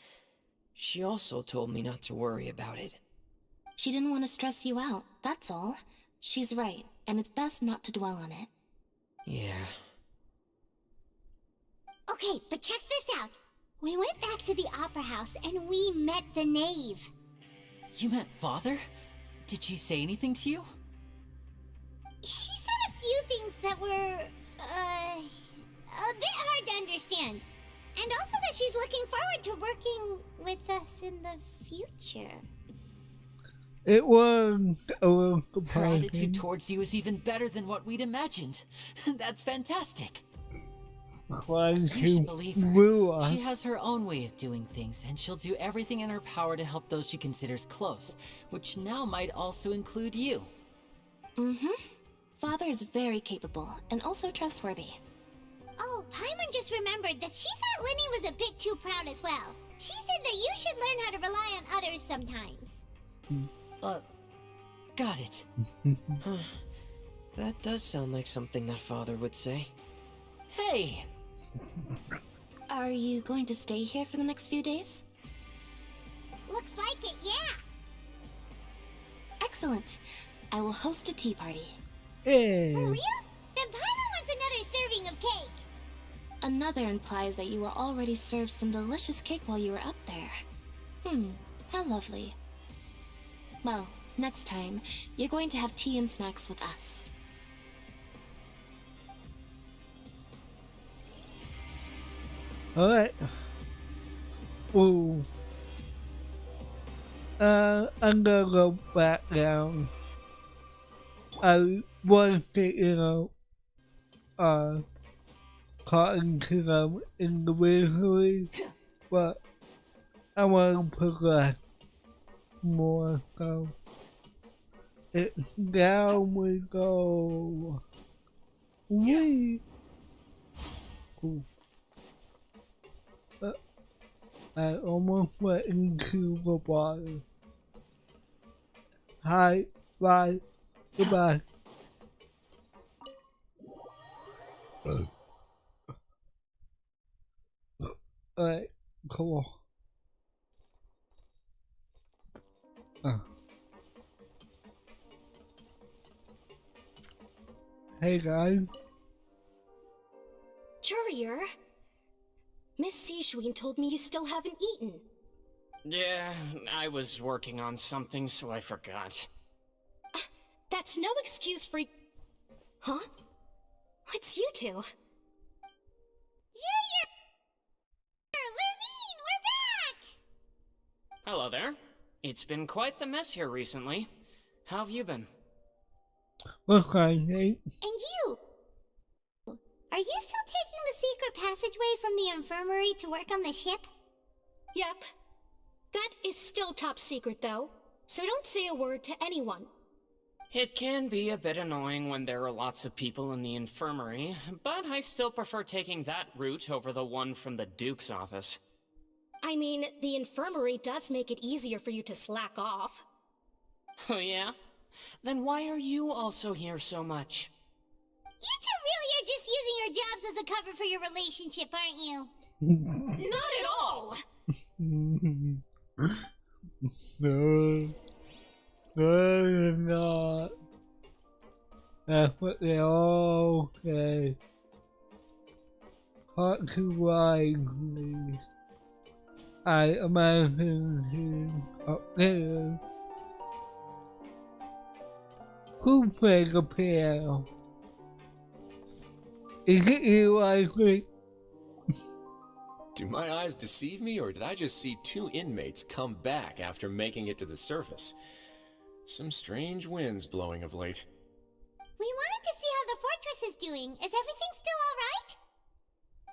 She also told me not to worry about it. She didn't want to stress you out, that's all. She's right, and it's best not to dwell on it. Yeah. Okay, but check this out. We went back to the opera house and we met the knave. You met Father? Did she say anything to you? She said a few things that were, a bit hard to understand. And also that she's looking forward to working with us in the future. It was a little Her surprising. attitude towards you is even better than what we'd imagined. That's fantastic. Why You she should believe her. flew us. She has her own way of doing things, and she'll do everything in her power to help those she considers close, which now might also include you. Father is very capable, and also trustworthy. Oh, Paimon just remembered that she thought Linny was a bit too proud as well. She said that you should learn how to rely on others sometimes. Got it. That does sound like something that Father would say. Hey! Are you going to stay here for the next few days? Looks like it, yeah. Excellent. I will host a tea party. Hey. For real? Then Paimon wants another serving of cake. Another implies that you were already served some delicious cake while you were up there. How lovely. Well, next time, you're going to have tea and snacks with us. Alright. Ooh. I'm gonna go back down. I was to, talking to them individually, but I want to progress more, so it's down we go. Wee! Cool. I almost went into the water. Hi, bye, goodbye. Alright, cool. Hey guys. Courier? Miss Sishween told me you still haven't eaten. Yeah, I was working on something, so I forgot. That's no excuse for... Huh? What's you two? Levine, we're back! Hello there. It's been quite the mess here recently. How have you been? What's fine, thanks. And you? Are you still taking the secret passageway from the infirmary to work on the ship? Yep. That is still top secret, though, so don't say a word to anyone. It can be a bit annoying when there are lots of people in the infirmary, but I still prefer taking that route over the one from the Duke's office. I mean, the infirmary does make it easier for you to slack off. Oh yeah? Then why are you also here so much? You two really are just using your jobs as a cover for your relationship, aren't you? Not at all! So not. That's what they all say. Talk too wisely. I imagine he's up there. Who played the piano? Is it you, I think? Do my eyes deceive me, or did I just see two inmates come back after making it to the surface? Some strange winds blowing of late. We wanted to see how the fortress is doing. Is everything still alright?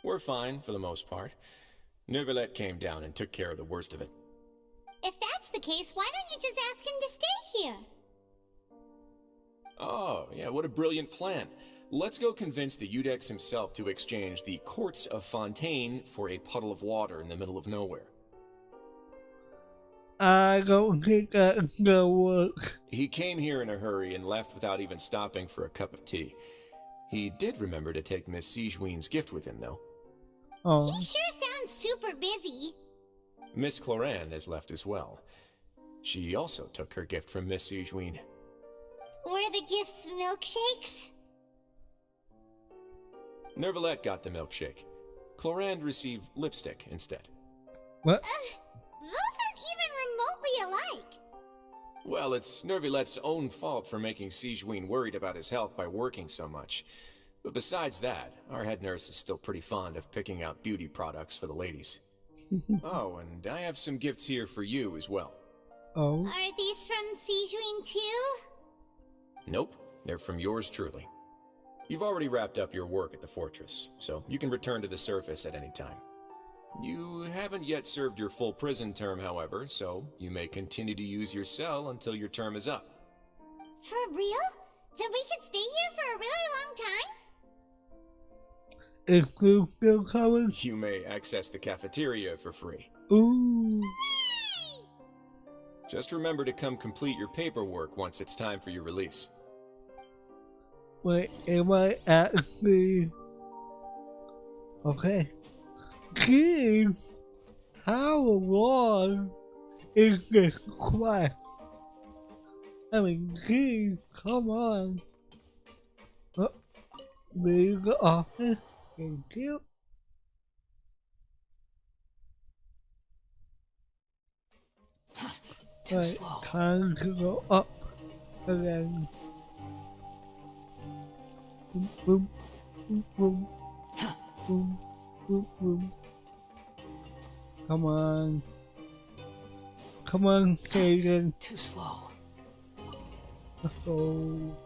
We're fine, for the most part. Neuvillette came down and took care of the worst of it. If that's the case, why don't you just ask him to stay here? Oh, yeah, what a brilliant plan. Let's go convince the Udex himself to exchange the Courts of Fontaine for a puddle of water in the middle of nowhere. I don't think that's gonna work. He came here in a hurry and left without even stopping for a cup of tea. He did remember to take Miss Sijween's gift with him, though. Oh. He sure sounds super busy. Miss Cloran has left as well. She also took her gift from Miss Sijween. Were the gifts milkshakes? Neuvillette got the milkshake. Clorand received lipstick instead. What? Those aren't even remotely alike. Well, it's Neuvillette's own fault for making Sijween worried about his health by working so much. But besides that, our head nurse is still pretty fond of picking out beauty products for the ladies. Oh, and I have some gifts here for you as well. Oh. Are these from Sijween too? Nope, they're from yours truly. You've already wrapped up your work at the fortress, so you can return to the surface at any time. You haven't yet served your full prison term, however, so you may continue to use your cell until your term is up. For real? Then we could stay here for a really long time? Is Blue still coming? You may access the cafeteria for free. Ooh. Hooray! Just remember to come complete your paperwork once it's time for your release. Wait, am I actually... Okay. Jeez! How long is this quest? I mean, jeez, come on. Oh, leave the office. Thank you. Too slow. Time to go up again. Boom, boom, boom, boom, boom, boom, boom. Come on. Come on, Sagan. Too slow. Let's go.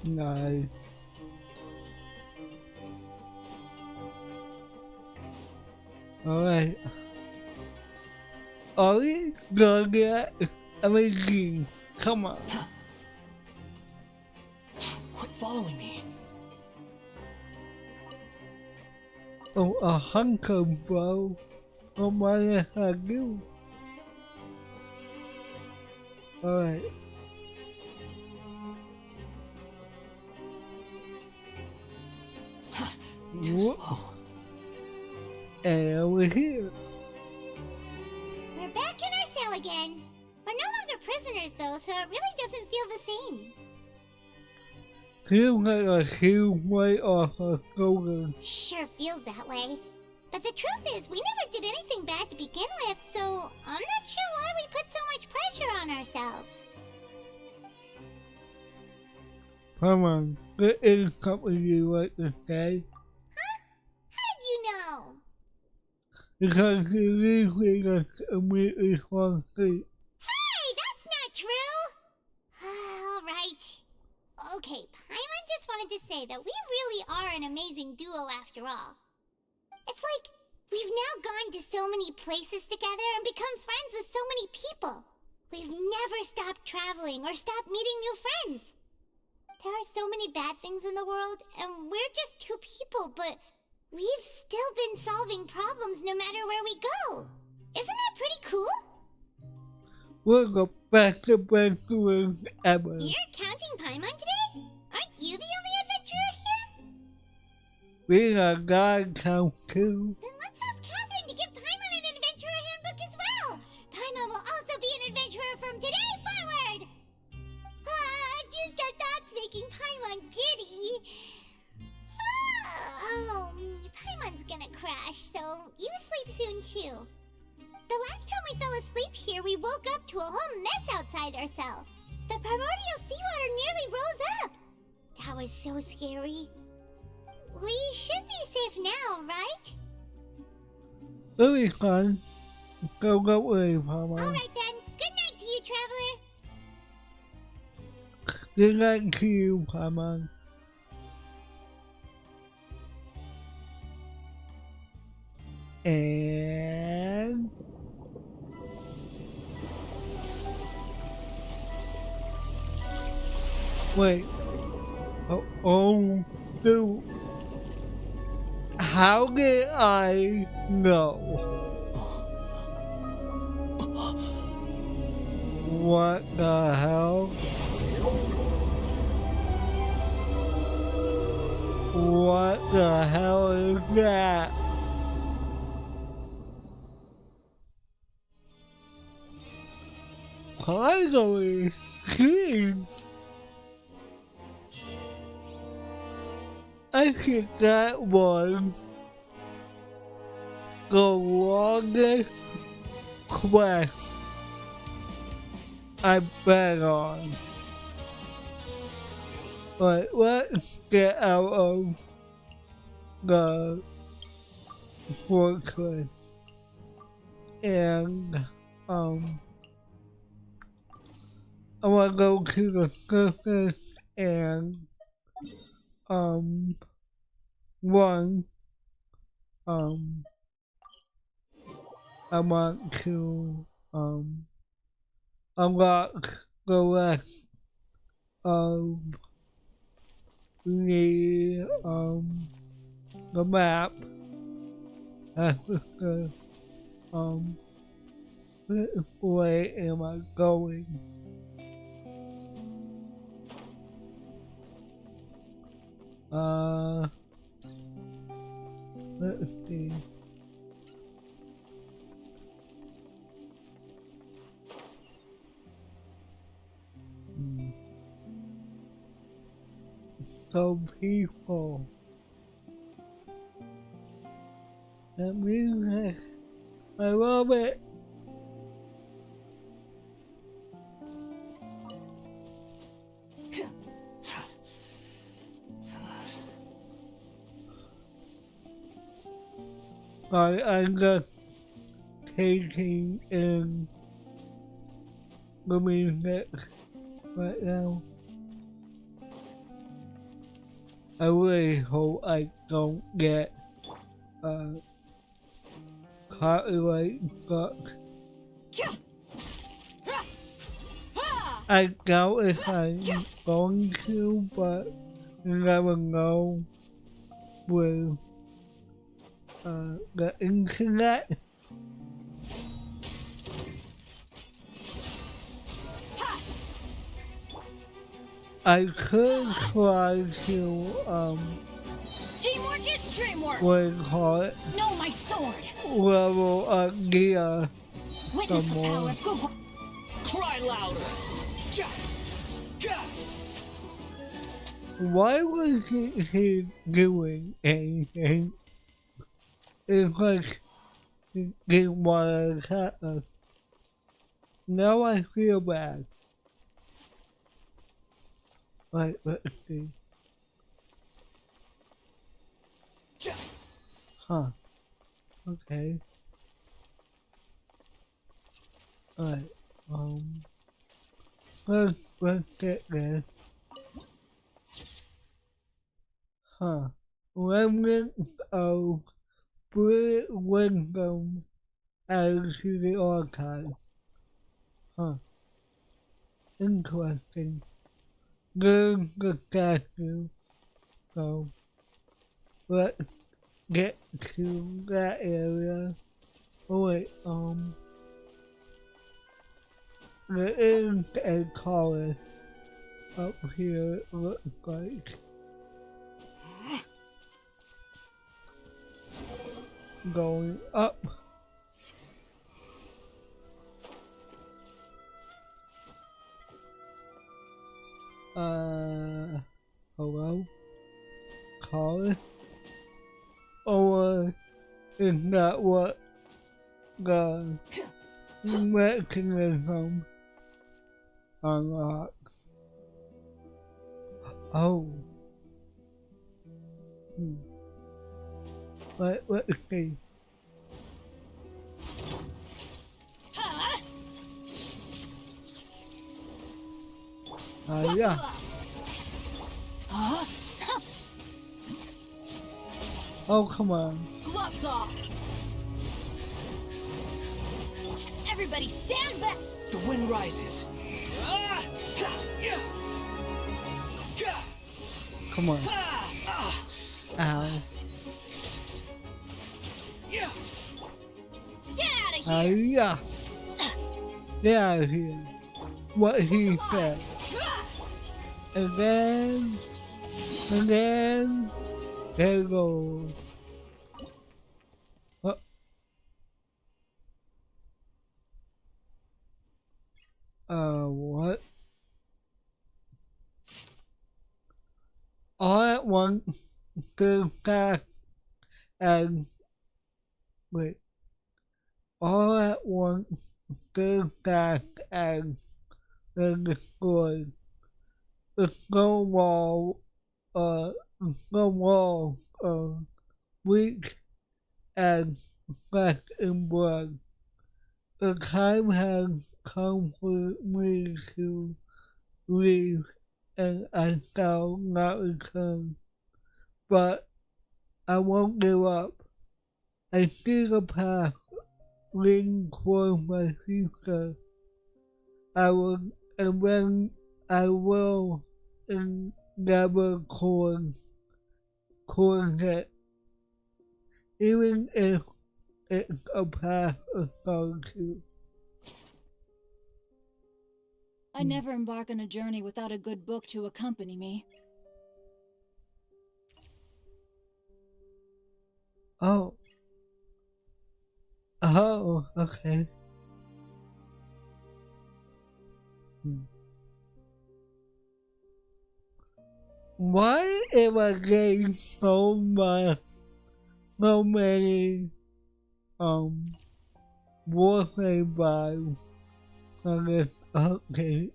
Nice. Alright. Are we gonna get amazing? Come on. Quit following me. Oh, a hunker, bro. Oh my god, you. Alright. Too slow. And we're here. We're back in our cell again. We're no longer prisoners though, so it really doesn't feel the same. Feels like a huge weight off our shoulders. Sure feels that way. But the truth is, we never did anything bad to begin with, so I'm not sure why we put so much pressure on ourselves. Come on, there is something you like to say. Huh? How did you know? Because you usually just immediately fall asleep. Hey, that's not true! Alright. Okay, Paimon just wanted to say that we really are an amazing duo after all. It's like, we've now gone to so many places together and become friends with so many people. We've never stopped traveling or stopped meeting new friends. There are so many bad things in the world, and we're just two people, but we've still been solving problems no matter where we go. Isn't that pretty cool? We're the best adventurers ever. You're counting Paimon today? Aren't you the only adventurer here? We are God count too. Then let's ask Catherine to give Paimon an adventurer handbook as well. Paimon will also be an adventurer from today forward. Just our thoughts making Paimon giddy. Paimon's gonna crash, so you sleep soon too. The last time we fell asleep here, we woke up to a whole mess outside our cell. The primordial seawater nearly rose up. That was so scary. We should be safe now, right? It'll be fun. So don't worry, Mama. Alright then. Good night to you, Traveler. Good night to you, Paimon. And wait. Oh, shoot. How did I know? What the hell? What the hell is that? Finally, jeez. I think that was the longest quest I've been on. But let's get out of the fortress and I wanna go to the surface and one I want to unlock the rest of the map. That's the stuff. Which way am I going? Let's see. So peaceful. That music, I love it. I'm just taking in the music right now. I really hope I don't get copyright struck. I doubt if I'm going to, but you never know with the internet. I could try to, Teamwork is dreamwork! what do you call it? No, my sword! Level up the, Witness the more. power of Google. Cry louder! Why was he doing anything? It's like he didn't want to attack us. Now I feel bad. Right, let's see. Huh. Okay. Alright, let's get this. Huh. Remnants of brilliant wisdom added to the archives. Huh. Interesting. There's the statue. So, let's get to that area. Oh wait, there is a chorus up here, it looks like. Going up. Hello? Chorus? Or is that what the mechanism unlocks? Oh. Let's see. Yeah. Oh, come on. Gloves off! Everybody stand back! The wind rises. Come on. Ow. Get out of here! Yeah. Get out of here. What he said. And then, there you go. What? All at once, still fast as, wait. All at once, still fast as they're destroyed. The stone walls are weak as flesh and blood. The time has come for me to leave, and I shall not return. But I won't give up. I see the path leading toward my future. I will endeavor towards it, even if it's a path of solitude. I never embark on a journey without a good book to accompany me. Oh, okay. Why am I getting so many, warfare vibes from this update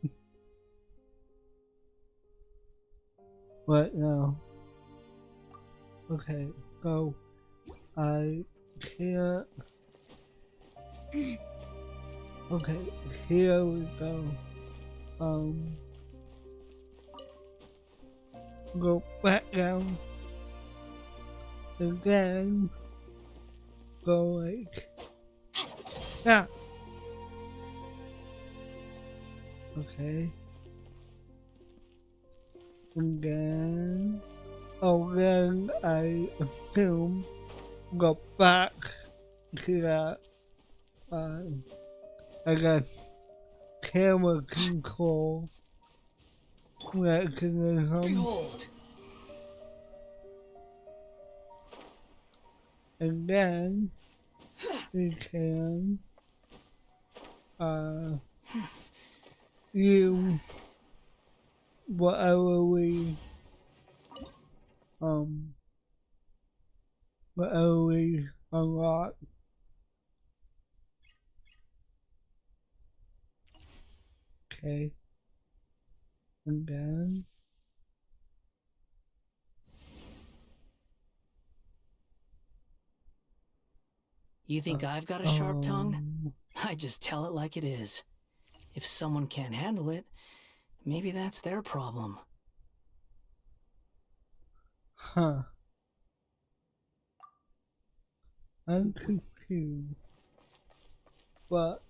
right now? Okay, so I can't. Okay, here we go. Go back down. Again. Go like. Yeah. Okay. And then. Oh, then I assume go back to that. I guess camera control mechanism. Behold! And then we can use whatever we unlock. Okay. And then You think I've got a sharp tongue? I just tell it like it is. If someone can't handle it, maybe that's their problem. Huh. I'm confused. But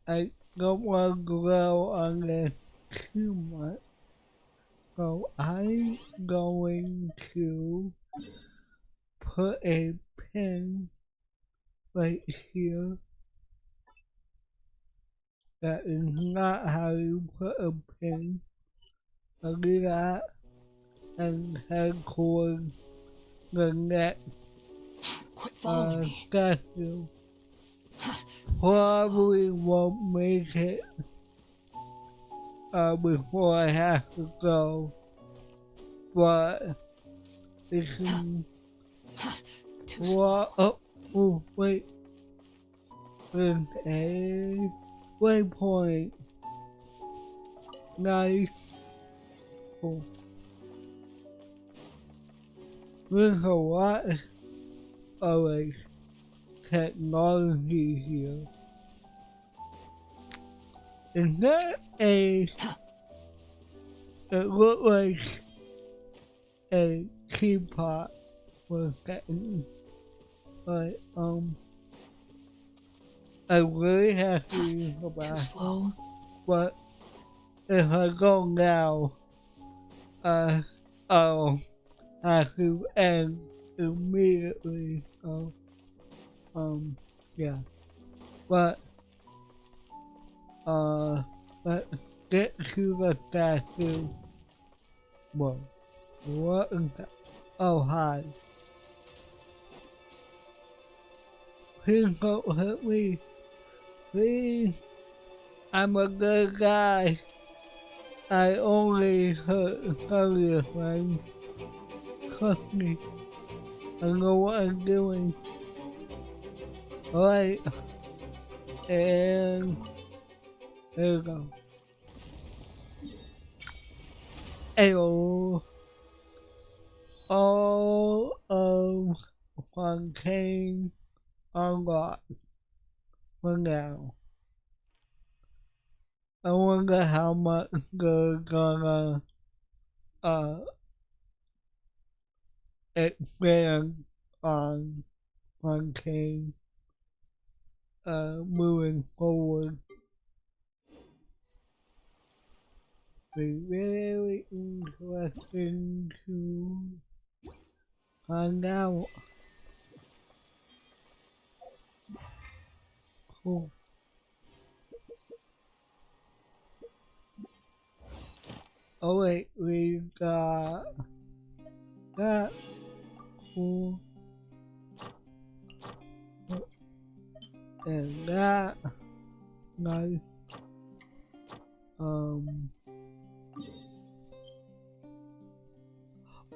I don't want to dwell on this too much. So I'm going to put a pin right here. That is not how you put a pin. I'll do that and head towards the next statue. Probably won't make it before I have to go, but it can walk. Oh, wait. There's a waypoint. Nice. Cool. There's a lot of like technology here. Is that a? It looked like a teapot for a second, but I really have to use the bathroom. But if I go now, I'll have to end immediately. So, yeah. But let's get to the statue. Whoa. What is that? Oh, hi. Please don't hurt me. Please. I'm a good guy. I only hurt some of your friends. Trust me. I know what I'm doing. Alright. And there we go. Ayo. All of Fontaine unlocked for now. I wonder how much they're gonna expand on Fontaine moving forward. Be very interesting to find out. Cool. Oh wait, we got that. Cool. And that. Nice. Oh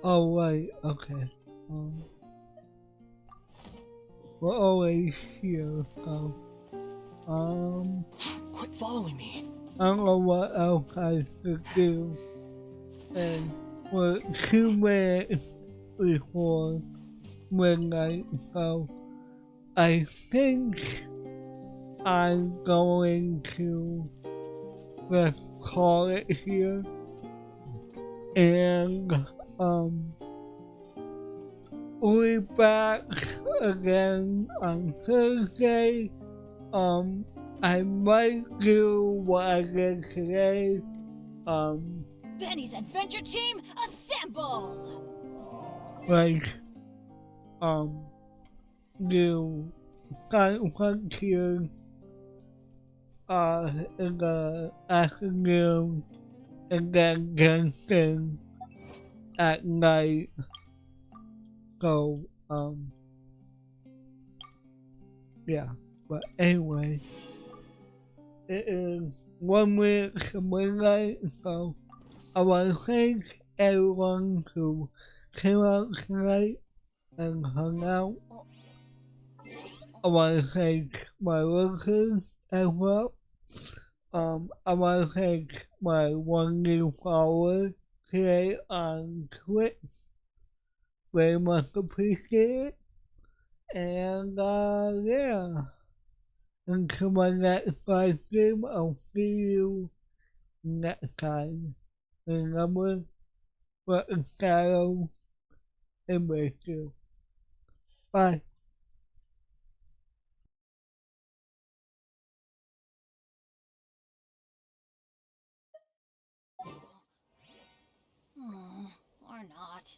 wait, okay. We're always here, so Quit following me. I don't know what else I should do. And we're 2 minutes before midnight, so I think I'm going to let's call it here. And we'll be back again on Thursday. I might do what I did today. Benny's adventure team, assemble! Like, do silent frontiers in the afternoon and then Genshin at night. So, yeah. But anyway, it is 1 week to midnight, so I want to thank everyone who came out tonight and hung out. I want to thank my workers as well. I want to thank my 1 new follower today on Twitch. Very much appreciate it. And yeah. Until my next live stream, I'll see you next time. Remember, let the shadows embrace you. Bye. Oh, or not.